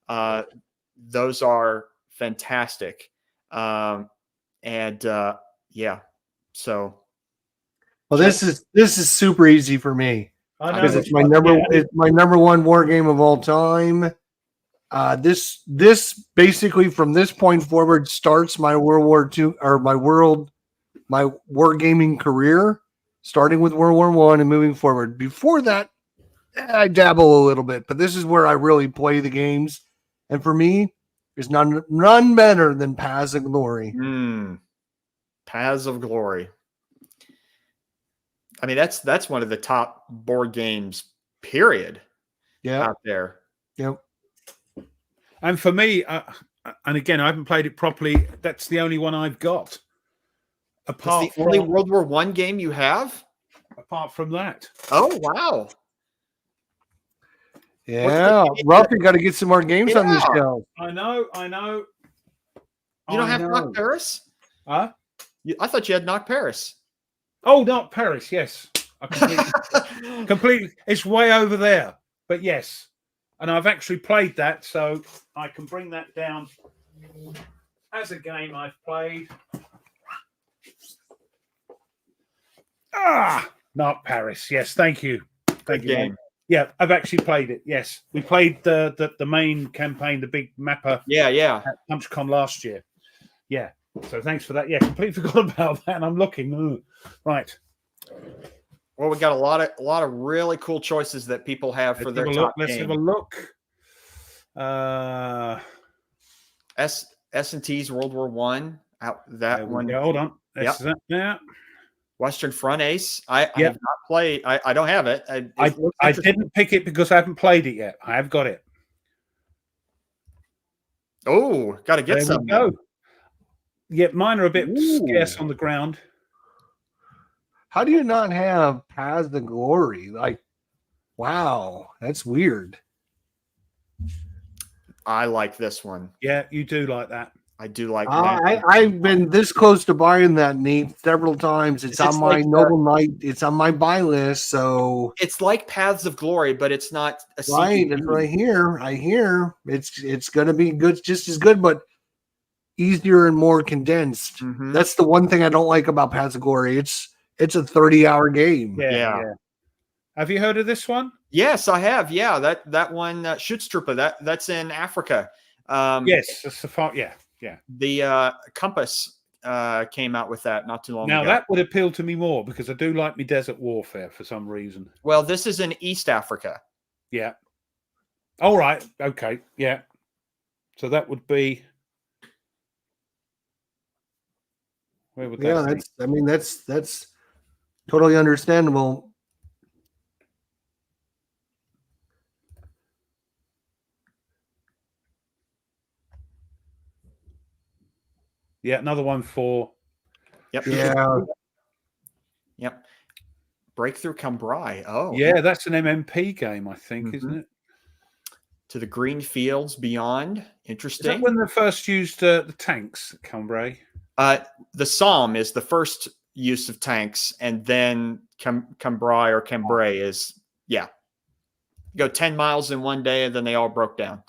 Those are fantastic. So. Well, this is super easy for me because it's my number one war game of all time. This basically from this point forward starts my World War II or my wargaming career, starting with World War I and moving forward. Before that, I dabble a little bit, but this is where I really play the games. And for me, There's none better than Paths of Glory. Paths of Glory. I mean, that's one of the top board games, period. Yeah. Out there. Yep. And for me, and again, I haven't played it properly. That's the only one I've got. That's the only World War I game you have? Apart from that. Oh, wow. Yeah. Ruff, you got to get some more games on this show. I know. You don't have Knock Paris? Huh? I thought you had Knock Paris. Oh, Knock Paris, yes. I completely. It's way over there. But yes. And I've actually played that, so I can bring that down as a game I've played. Not Paris. Yes, thank you. Thank you. Game. Yeah, I've actually played it. Yes, we played the main campaign, the big mapper. Yeah. At PunchCon last year. Yeah. So thanks for that. Yeah, completely forgot about that. And I'm looking. Right. Well, we got a lot of really cool choices that people have for their top game. Let's have a look. S&T's World War One. That one. Hold on. Yep. Western Front Ace. I have not played. I don't have it. I didn't pick it because I haven't played it yet. I have got it. Oh, got to get some. Go. Yeah, mine are a bit scarce on the ground. How do you not have Paths of Glory? Like, wow, that's weird. I like this one. Yeah, you do like that. I do like that. I've been this close to buying that, Nate, several times. It's on my Noble Knight. It's on my buy list. So it's like Paths of Glory, but it's not a right. It's right here. I hear it's going to be good, just as good, but easier and more condensed. Mm-hmm. That's the one thing I don't like about Paths of Glory. It's a 30-hour game. Yeah. Have you heard of this one? Yes, I have. Yeah, that one, Schutztruppe, that's in Africa. Yes, that's the far. Yeah. The Compass came out with that not too long ago. Now that would appeal to me more because I do like me desert warfare for some reason. Well, this is in East Africa. Yeah. All right. Okay. Yeah. So that would be. Where would that be? That's totally understandable. Yeah, another one for. Yep. Yeah. Yep. Breakthrough Cambrai. Oh. Yeah, that's an MMP game, I think, isn't it? To the Green Fields Beyond. Interesting. Is that when they first used the tanks at Cambrai? The Somme is the first use of tanks, and then Cambrai is, go 10 miles in one day, and then they all broke down.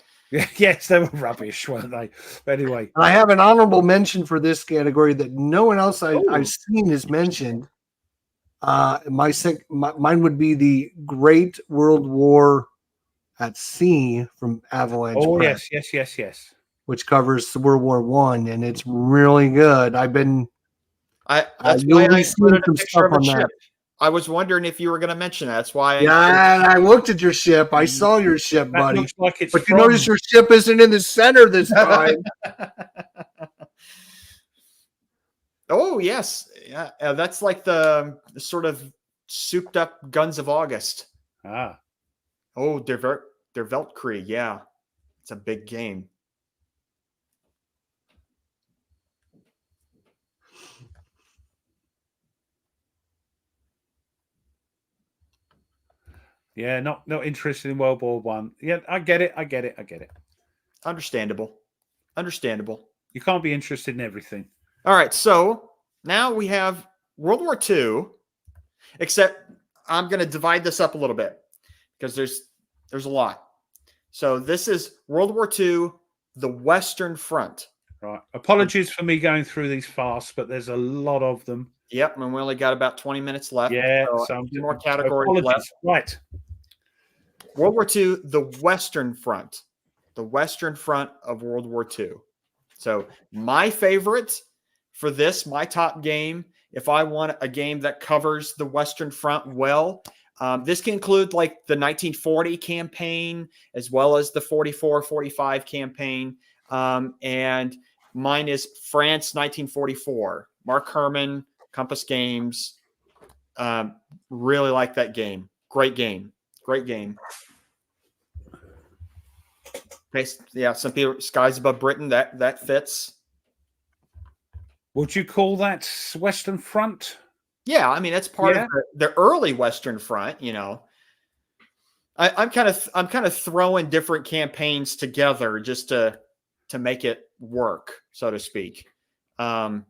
Yes, they were rubbish, weren't they? But anyway. I have an honorable mention for this category that no one else I've seen is mentioned. Mine would be the Great World War at Sea from Avalanche. Oh, Press, yes. Which covers World War One, and it's really good. That's why I included a picture of a ship. I was wondering if you were going to mention that. That's why. I looked at your ship. I saw your ship, buddy. Looks like it's but you notice your ship isn't in the center this time. Oh, yes. Yeah. That's like the sort of souped up Guns of August. Ah. Oh, Der Weltkrieg. Yeah. It's a big game. Yeah, not interested in World War One. Yeah, I get it. Understandable. You can't be interested in everything. All right, so now we have World War II, except I'm going to divide this up a little bit because there's a lot. So this is World War II, the Western Front. Right. Apologies for me going through these fast, but there's a lot of them. Yep, and we only got about 20 minutes left. Yeah, so two more categories left. Right. World War II, the Western Front. The Western Front of World War II. So my favorite for this, my top game, if I want a game that covers the Western Front well, this can include like the 1940 campaign as well as the 44-45 campaign. And mine is France 1944. Mark Herman, Compass Games. Really like that game. Great game. Great game. Okay, yeah, some people, Skies Above Britain, that fits. Would you call that Western Front? Yeah, I mean, that's part of the early Western Front, you know. I'm kind of throwing different campaigns together just to make it work, so to speak. But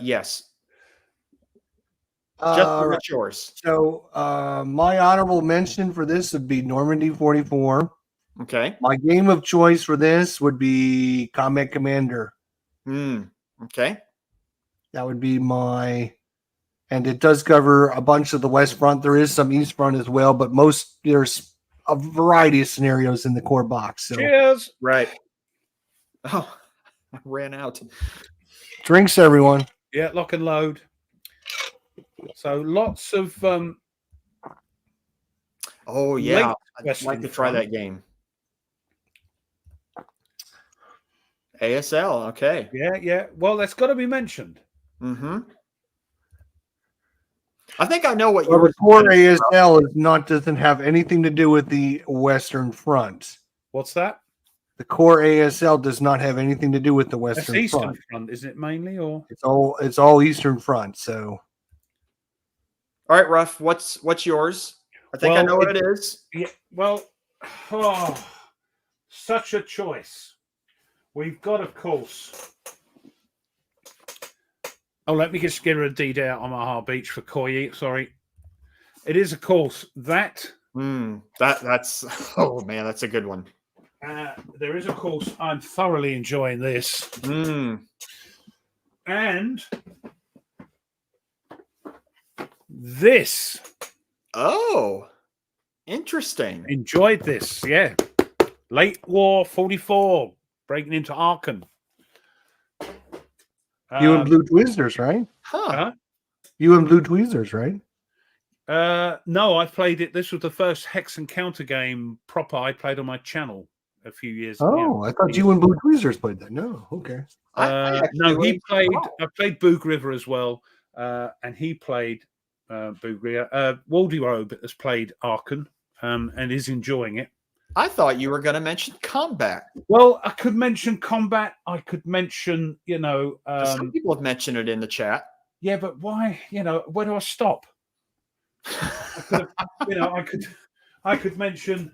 yes. Just what's yours? So my honorable mention for this would be Normandy 44. Okay. My game of choice for this would be Combat Commander. Okay. That would be my, and it does cover a bunch of the West Front. There is some East Front as well, but there's a variety of scenarios in the core box. So. Cheers. Right. Oh, I ran out. Drinks, everyone. Yeah, lock and load. So lots of oh yeah, I'd like to try that game. ASL, okay. Yeah. Well, that's got to be mentioned. I think I know what your core ASL doesn't have anything to do with the Western Front. What's that? The core ASL does not have anything to do with the Western Eastern Front, is it mainly, or it's all Eastern Front? So, all right, Ruff, what's yours? I think I know what it is. Yeah. Well, such a choice. We've got, of course. Oh, let me just get a D out on Omaha Beach for Koyi. Sorry, it is, of course, that. That's oh man, that's a good one. There is, of course, I'm thoroughly enjoying this. And this. Oh, interesting. Enjoyed this, yeah. Late War 44, breaking into Aachen. You and Blue Tweezers, right? Huh? You and Blue Tweezers, right? No, I played it. This was the first Hex and Counter game proper I played on my channel a few years ago. Oh, I thought you and Blue Tweezers played that. No, okay. No, he played. I played Boog River as well, and he played Boog River. Waldyrobe has played Aachen and is enjoying it. I thought you were going to mention combat. Well, I could mention combat. I could mention, some people have mentioned it in the chat. Yeah, but why? Where do I stop? I could mention,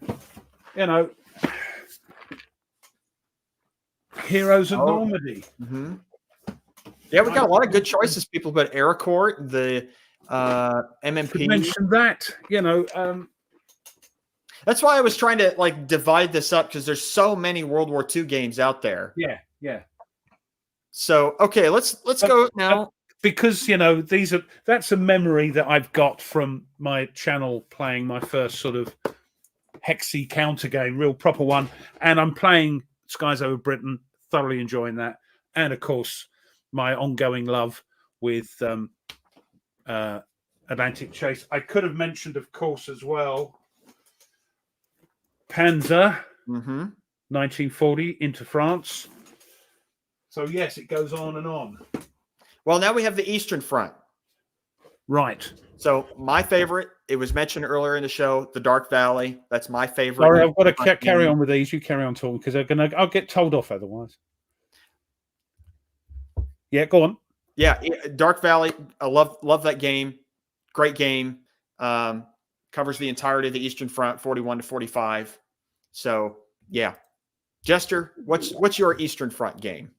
Heroes of Normandy. Yeah, we got a lot of good choices. People, but Aracourt, the MMP. Could mention that, That's why I was trying to divide this up, because there's so many World War II games out there. Yeah. So okay, let's go now. Because that's a memory that I've got from my channel playing my first sort of hexy counter game, real proper one, and I'm playing Skies Over Britain, thoroughly enjoying that, and of course my ongoing love with Atlantic Chase. I could have mentioned, of course, as well, Panzer 1940 into France. So yes, it goes on and on. Well, now we have the Eastern Front. Right. So my favorite, it was mentioned earlier in the show, the Dark Valley. That's my favorite. Sorry, I've got to carry on with these. You carry on talking, because I'll get told off otherwise. Yeah, go on. Yeah, Dark Valley. I love that game. Great game. Covers the entirety of the Eastern Front, 41 to 45. So yeah, Jester, what's your Eastern Front game?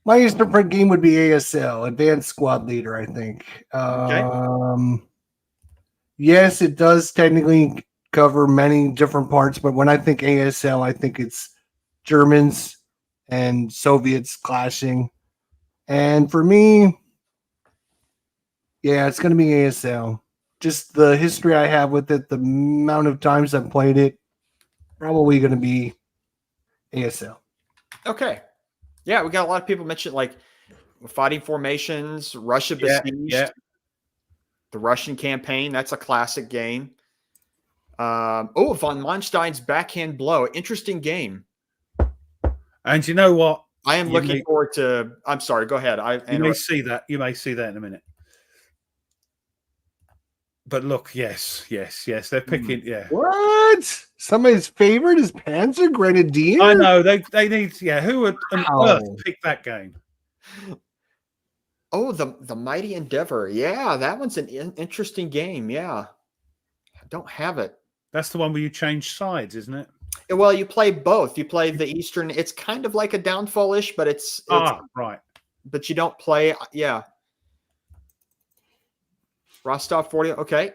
My Eastern Front game would be ASL, Advanced Squad Leader, I think. Okay. Yes, it does technically cover many different parts, but when I think ASL, I think it's Germans and Soviets clashing. And for me, yeah, it's going to be ASL. Just the history I have with it, the amount of times I've played it, probably going to be ASL. Okay. Yeah, we got a lot of people mention fighting formations, Russia besieged, the Russian campaign. That's a classic game. Von Manstein's Backhand Blow. Interesting game. And you know what? I am looking forward to. I'm sorry. Go ahead. You may see that. You may see that in a minute. But look, yes. They're picking. Yeah. What? Somebody's favorite is Panzer Grenadier. I know they need. Yeah. Who would on earth pick that game? Oh, the Mighty Endeavor. Yeah, that one's an interesting game. Yeah, I don't have it. That's the one where you change sides, isn't it? Well, you play both. You play the Eastern. It's kind of like a Downfall-ish, but it's right. But you don't play. Yeah. Rostov 40. Okay.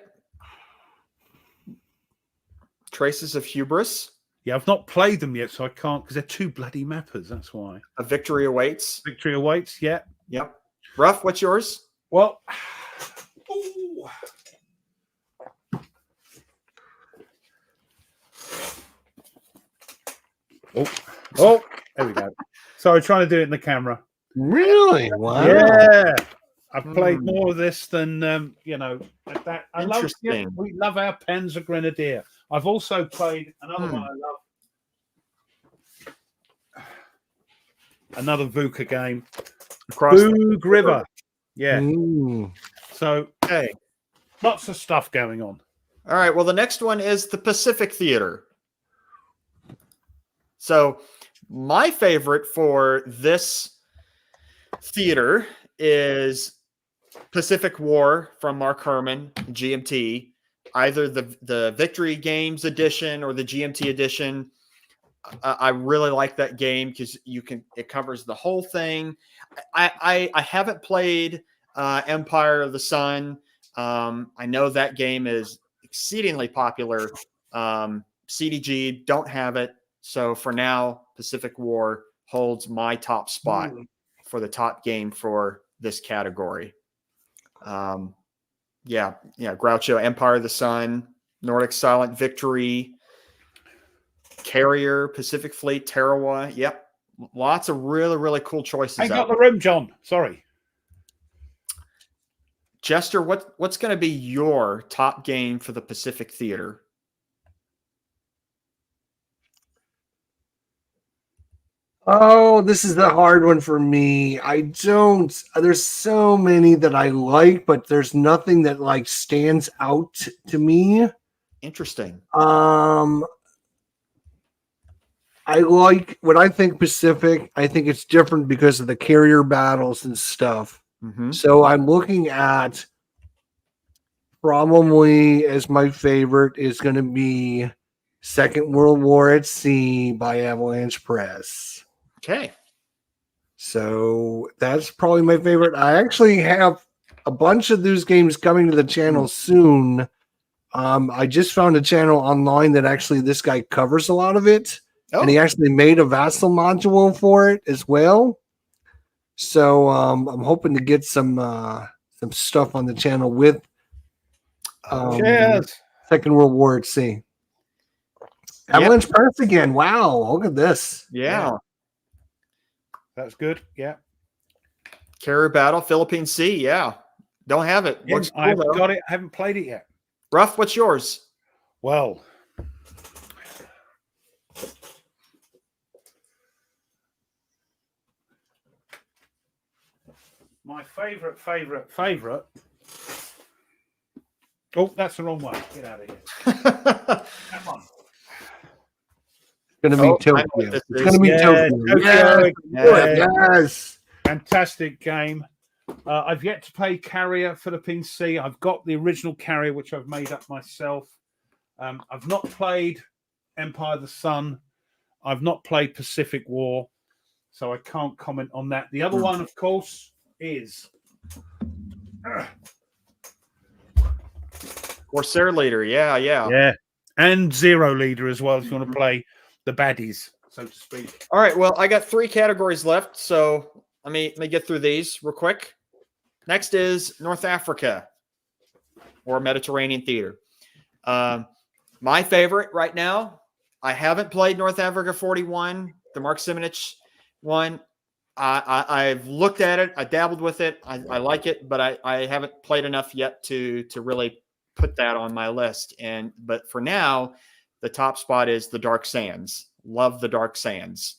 Traces of Hubris. Yeah, I've not played them yet, so I can't because they're too bloody mappers. That's why. A Victory Awaits. Victory Awaits. Yeah. Yep. Ruff, what's yours? Well. Oh, there we go. Sorry, trying to do it in the camera. Really? Wow. Yeah. I've played more of this than like that. I love it. We love our Panzer Grenadier. I've also played another one I love. Another VUCA game. Boog River. Yeah. So lots of stuff going on. All right. Well, the next one is the Pacific Theater. So my favorite for this theater is Pacific War from Mark Herman, GMT, either the Victory Games edition or the GMT edition. I really like that game because it covers the whole thing. I haven't played Empire of the Sun. I know that game is exceedingly popular. CDG don't have it. So for now, Pacific War holds my top spot for the top game for this category. Groucho, Empire of the Sun, Nordic Silent Victory, Carrier, Pacific Fleet, Tarawa. Yep. Lots of really, really cool choices. I got the room, John. Sorry. Jester, what's going to be your top game for the Pacific Theater? Oh, this is the hard one for me. There's so many that I like, but there's nothing that like stands out to me. Interesting. I like when I think Pacific, I think it's different because of the carrier battles and stuff. So I'm looking at probably as my favorite is going to be Second World War at Sea by Avalanche Press. Okay. So that's probably my favorite. I actually have a bunch of those games coming to the channel soon. I just found a channel online that actually this guy covers a lot of it. And he actually made a Vassal module for it as well. So I'm hoping to get some stuff on the channel with Second World War at Sea. Avalanche Press again. Wow, look at this. Yeah. That's good. Yeah. Carrier Battle, Philippine Sea. Yeah. Don't have it. Yes, cool, I've got it. I haven't played it yet. Ruff, what's yours? Well, my favorite. Oh, that's the wrong one. Get out of here. Come on. Going to be Tokyo. It's going to be Tokyo. Yes. Fantastic game. I've yet to play Carrier Philippine Sea. I've got the original Carrier, which I've made up myself. I've not played Empire of the Sun. I've not played Pacific War, so I can't comment on that. The other one, of course, is Corsair Leader. Yeah. And Zero Leader as well, if you want to play the baddies, so to speak. All right. Well, I got 3 categories left, so let me get through these real quick. Next is North Africa or Mediterranean Theater. My favorite right now, I haven't played North Africa 41, the Mark Simonich one. I've looked at it. I dabbled with it. I like it, but I haven't played enough yet to really put that on my list. But for now, the top spot is the Dark Sands. Love the Dark Sands.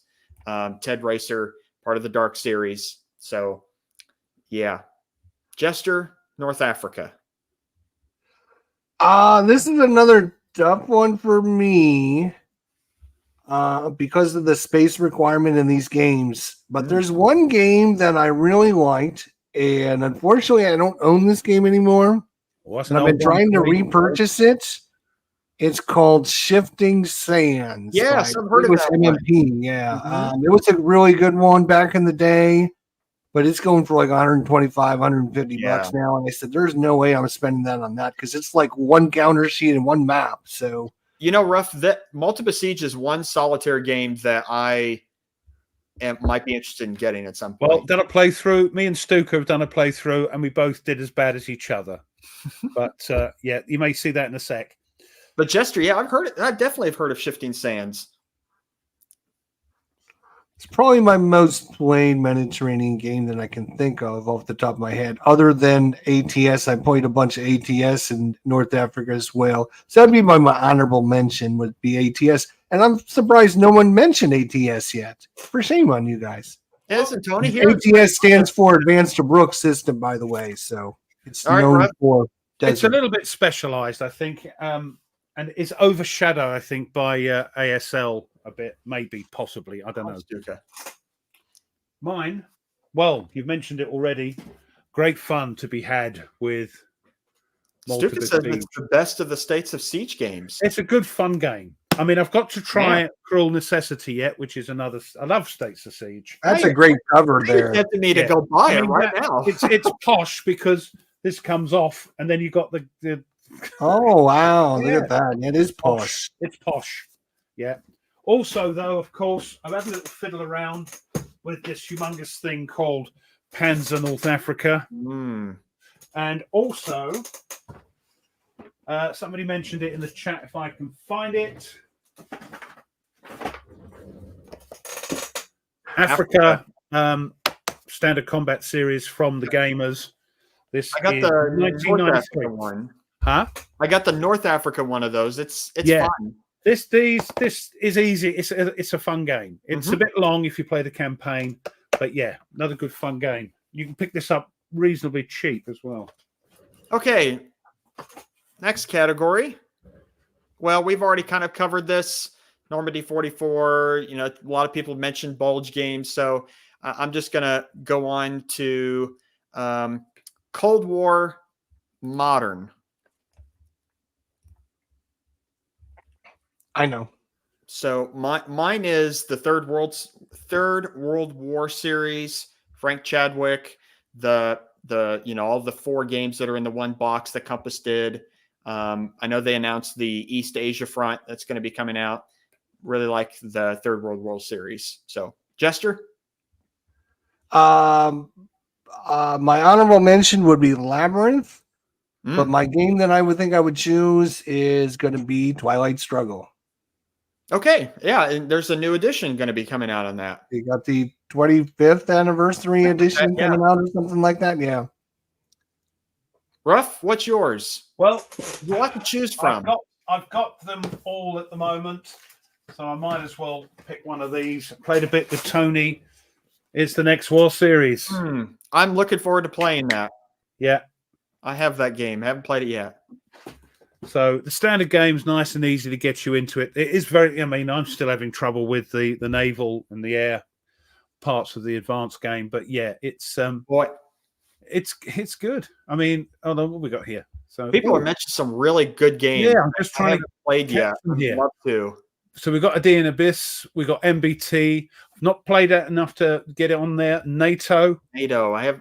Ted Racer, part of the Dark series. So, yeah. Jester, North Africa. This is another tough one for me because of the space requirement in these games. But there's one game that I really liked, and unfortunately, I don't own this game anymore. And I've been trying to repurchase it. It's called Shifting Sands. Yes, I've heard of that MMP. Yeah, it was a really good one back in the day, but it's going for like 125, 150 bucks now. And I said, there's no way I'm spending that on that because it's like one counter sheet and one map. So, Ruff, that Multiple Siege is one solitaire game that I might be interested in getting at some point. Well, done a playthrough. Me and Stuka have done a playthrough, and we both did as bad as each other. But yeah, you may see that in a sec. But Jester, yeah, I've heard it. I definitely have heard of Shifting Sands. It's probably my most played Mediterranean game that I can think of off the top of my head. Other than ATS, I played a bunch of ATS in North Africa as well. So that'd be my honorable mention would be ATS. And I'm surprised no one mentioned ATS yet. For shame on you guys. Isn't Tony here? ATS stands for Advanced to Brooks System, by the way. So it's known for desert. It's a little bit specialized, I think. And it's overshadowed, I think, by ASL a bit, maybe, possibly. I don't know. Okay. Mine, well, you've mentioned it already. Great fun to be had with Stuka says it's the best of the States of Siege games. It's a good, fun game. I mean, I've got to try Cruel Necessity yet, which is another. I love States of Siege. That's a great cover there. You to me to go buy it right now. It's posh because this comes off, and then you got the Oh wow! Look at that. It is posh. It's posh. Yeah. Also, though, of course, I've had a little fiddle around with this humongous thing called Panzer North Africa, and also somebody mentioned it in the chat. If I can find it, Africa Standard Combat Series from the Gamers. This I got is the 1993 one. Huh? I got the North Africa one of those. It's fun. This is easy. It's a fun game. It's a bit long if you play the campaign, but yeah, another good fun game. You can pick this up reasonably cheap as well. Okay, next category. Well, we've already kind of covered this. Normandy 44. A lot of people mentioned Bulge games, so I'm just gonna go on to Cold War Modern. I know. So mine is the Third World War series. Frank Chadwick, the all the 4 games that are in the one box that Compass did. I know they announced the East Asia Front that's going to be coming out. Really like the Third World War series. So Jester. My honorable mention would be Labyrinth, but my game that I would think I would choose is going to be Twilight Struggle. Okay, yeah, and there's a new edition going to be coming out on that. You got the 25th anniversary edition coming out or something like that, yeah. Ruff, what's yours? Well, you want to choose from. I've got them all at the moment, so I might as well pick one of these. I played a bit with Tony. It's the next War Series. I'm looking forward to playing that. Yeah. I have that game. I haven't played it yet. So the standard game's nice and easy to get you into it. It is very, I'm still having trouble with the naval and the air parts of the advanced game, but yeah, it's it's good. I mean, what have we got here? So people have mentioned some really good games. Yeah, I'm just trying to played yet. I'd love to. So we've got Aegean Abyss, we got MBT. Not played it enough to get it on there. NATO. I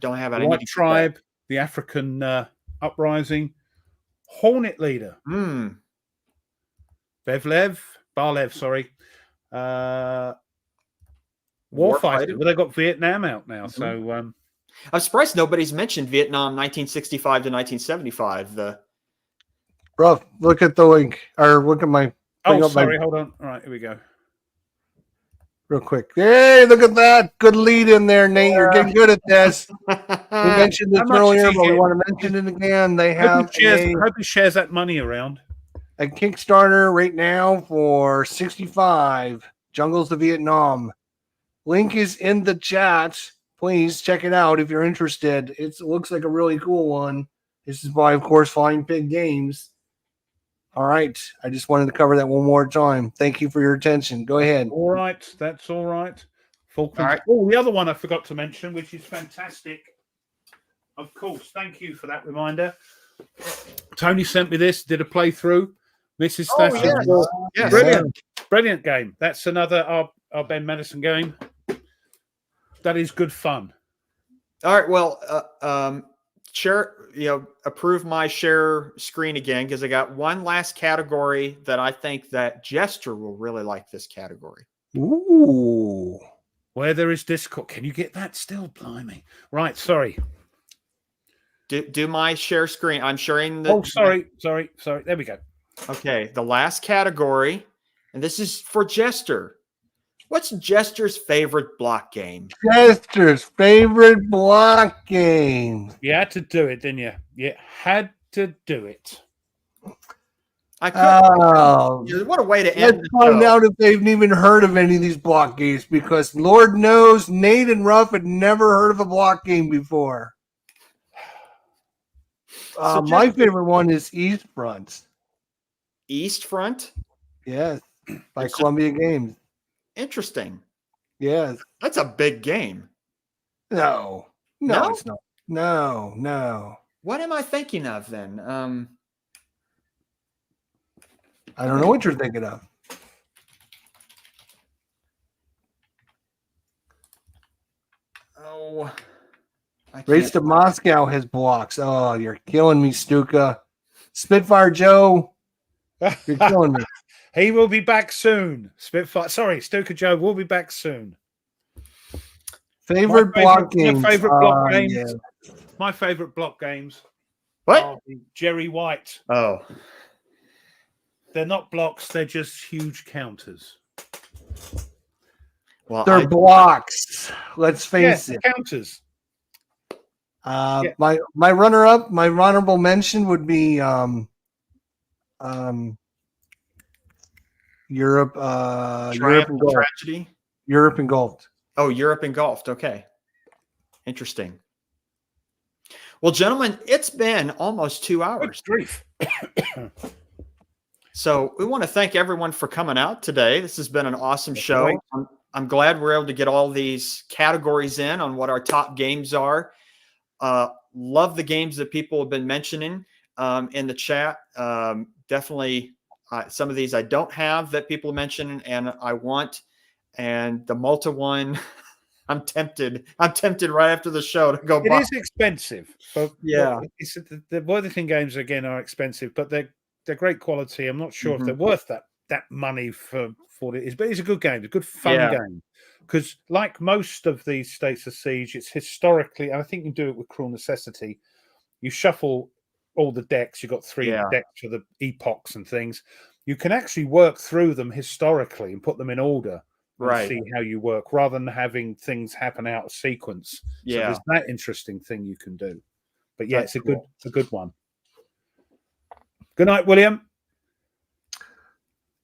don't have it. White Tribe, the African Uprising. Hornet Leader. Barlev, sorry. Warfighter. Well, they got Vietnam out now. So I'm surprised nobody's mentioned Vietnam 1965 to 1975. Bro, look at the link. Or look at my... Oh, sorry. Hold on. All right, here we go. Real quick. Hey, look at that. Good lead in there, Nate. You're getting good at this. We mentioned this How much earlier, does he but we get? want to mention it again. They I have hope he shares that money around. a Kickstarter right now for 65 Jungles of Vietnam. Link is in the chat. Please check it out if you're interested. It looks like a really cool one. This is by, of course, Flying Pig Games. All right. I just wanted to cover that one more time. Thank you for your attention. Go ahead. All right, that's all right. Falklands. All right. Oh, the other one I forgot to mention, which is fantastic. Of course, thank you for that reminder. Tony sent me this, did a playthrough. Mrs. Oh, Thatcher's yes. War. Yes. Brilliant game. That's another our Ben Madison game. That is good fun. All right. Well, share, approve my share screen again, because I got one last category that I think that Jester will really like this category. Ooh. Where there is Discord. Can you get that still? Blimey. Right, sorry. Do my share screen. I'm sharing the. Oh, sorry. There we go. Okay. The last category, and this is for Jester. What's Jester's favorite block game? Jester's favorite block game. You had to do it, didn't you? You had to do it. I couldn't. Oh, What a way to end. let's find out if they've even heard of any of these block games, because Lord knows Nate and Ruff had never heard of a block game before. My favorite one is East Front. East Front? Yes, by Columbia Games. Interesting. Yes. That's a big game. No, it's not. No. What am I thinking of then? I don't know what you're thinking of. Oh, Race to Moscow has blocks. Oh, you're killing me, Stuka. Spitfire Joe, you're killing me. He will be back soon. Spitfire. Sorry, Stuka Joe will be back soon. Favorite block games. My favorite block games. Yeah. My favorite block games. What? Are Jerry White. Oh. They're not blocks. They're just huge counters. Well, They're blocks. Let's face it. Counters. My runner-up, my honorable mention would be Europe. Europe engulfed. Tragedy. Europe engulfed. Oh, Europe engulfed. Okay. Interesting. Well, gentlemen, it's been almost 2 hours. Grief. So we want to thank everyone for coming out today. This has been an awesome show. I'm glad we're able to get all these categories in on what our top games are. Love the games that people have been mentioning in the chat. Definitely some of these I don't have that people mention and I want. And the Malta one, I'm tempted right after the show to go buy. It is expensive. But yeah. The Worthington games, again, are expensive, but they're great quality. I'm not sure if they're worth that money for what it is, but it's a good game. It's a good, fun game. Because like most of these States of Siege, it's historically, and I think you can do it with Cruel Necessity, you shuffle all the decks. You've got 3 decks for the epochs and things. You can actually work through them historically and put them in order and see how you work, rather than having things happen out of sequence. So there's that interesting thing you can do. But yeah, it's a good one. Good night, William.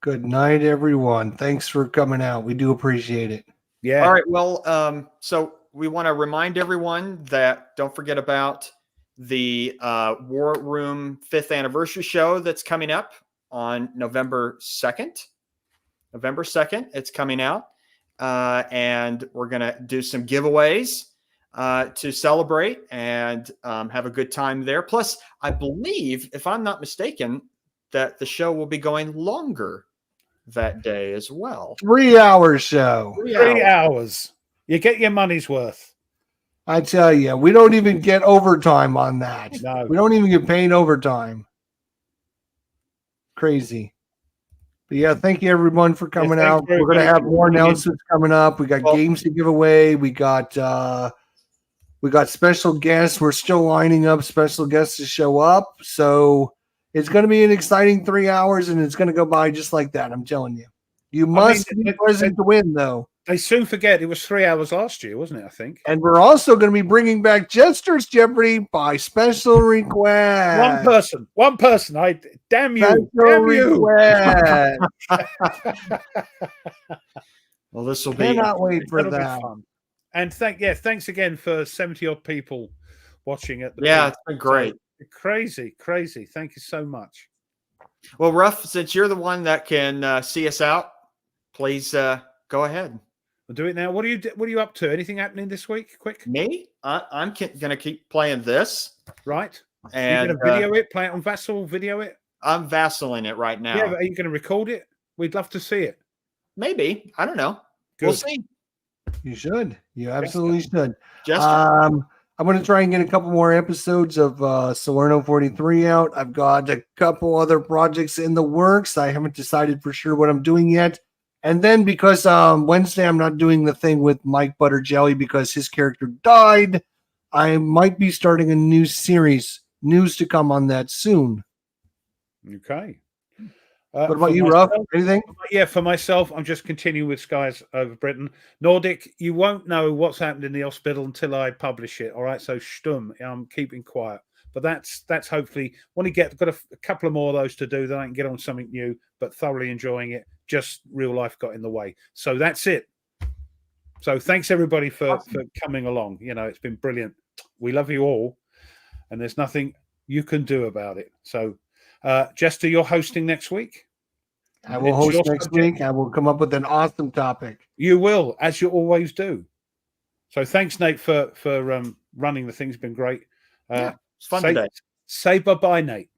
Good night, everyone. Thanks for coming out. We do appreciate it. Yeah. All right. Well, so we want to remind everyone that don't forget about the War Room 5th anniversary show that's coming up on November 2nd. November 2nd, it's coming out. And we're going to do some giveaways to celebrate and have a good time there. Plus, I believe, if I'm not mistaken, that the show will be going longer that day as well. 3-hour show. 3 hours. You get your money's worth. I tell you, we don't even get overtime on that. No. We don't even get paid overtime. Crazy. But yeah, thank you everyone for coming out. We're going to have more announcements coming up. We got games to give away. We got special guests. We're still lining up special guests to show up. So it's going to be an exciting 3 hours, and it's going to go by just like that. I'm telling you. You must be present to win, though. They soon forget it was 3 hours last year, wasn't it? I think. And we're also going to be bringing back Jester's Jeopardy by special request. One person. I damn you, Special damn you. request. Well, this will be. Cannot wait for That'll that. be fun. And thanks again for 70 odd people watching at the Yeah, peak. it's been great. So, crazy. Thank you so much. Well, Ruff, since you're the one that can see us out, please go ahead. We'll do it now. What are you up to? Anything happening this week? Quick. Me? I'm going to keep playing this. Right. And you're going to video it, play it on Vassal, video it? I'm vassailing it right now. Yeah, but are you going to record it? We'd love to see it. Maybe. I don't know. Good. We'll see. You should. You absolutely should. Just I'm going to try and get a couple more episodes of Salerno 43 out. I've got a couple other projects in the works. I haven't decided for sure what I'm doing yet. And then because Wednesday I'm not doing the thing with Mike Butterjelly because his character died, I might be starting a new series. News to come on that soon. Okay. What about you, Ruff? Anything? Yeah, for myself, I'm just continuing with Skies Over Britain. Nordic, you won't know what's happened in the hospital until I publish it. All right, so stum, I'm keeping quiet. But that's hopefully got a couple of more of those to do. Then I can get on something new. But thoroughly enjoying it. Just real life got in the way. So that's it. So thanks everybody for coming along. You know, it's been brilliant. We love you all, and there's nothing you can do about it. So. Jester, you're hosting next week. I will host next week. I will come up with an awesome topic. You will, as you always do. So thanks, Nate, for running the thing. It's been great. Yeah, it's fun today. Say bye-bye, Nate.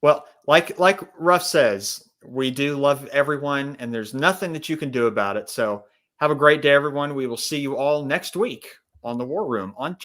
Well, like Ruff says, we do love everyone, and there's nothing that you can do about it. So have a great day, everyone. We will see you all next week on the War Room on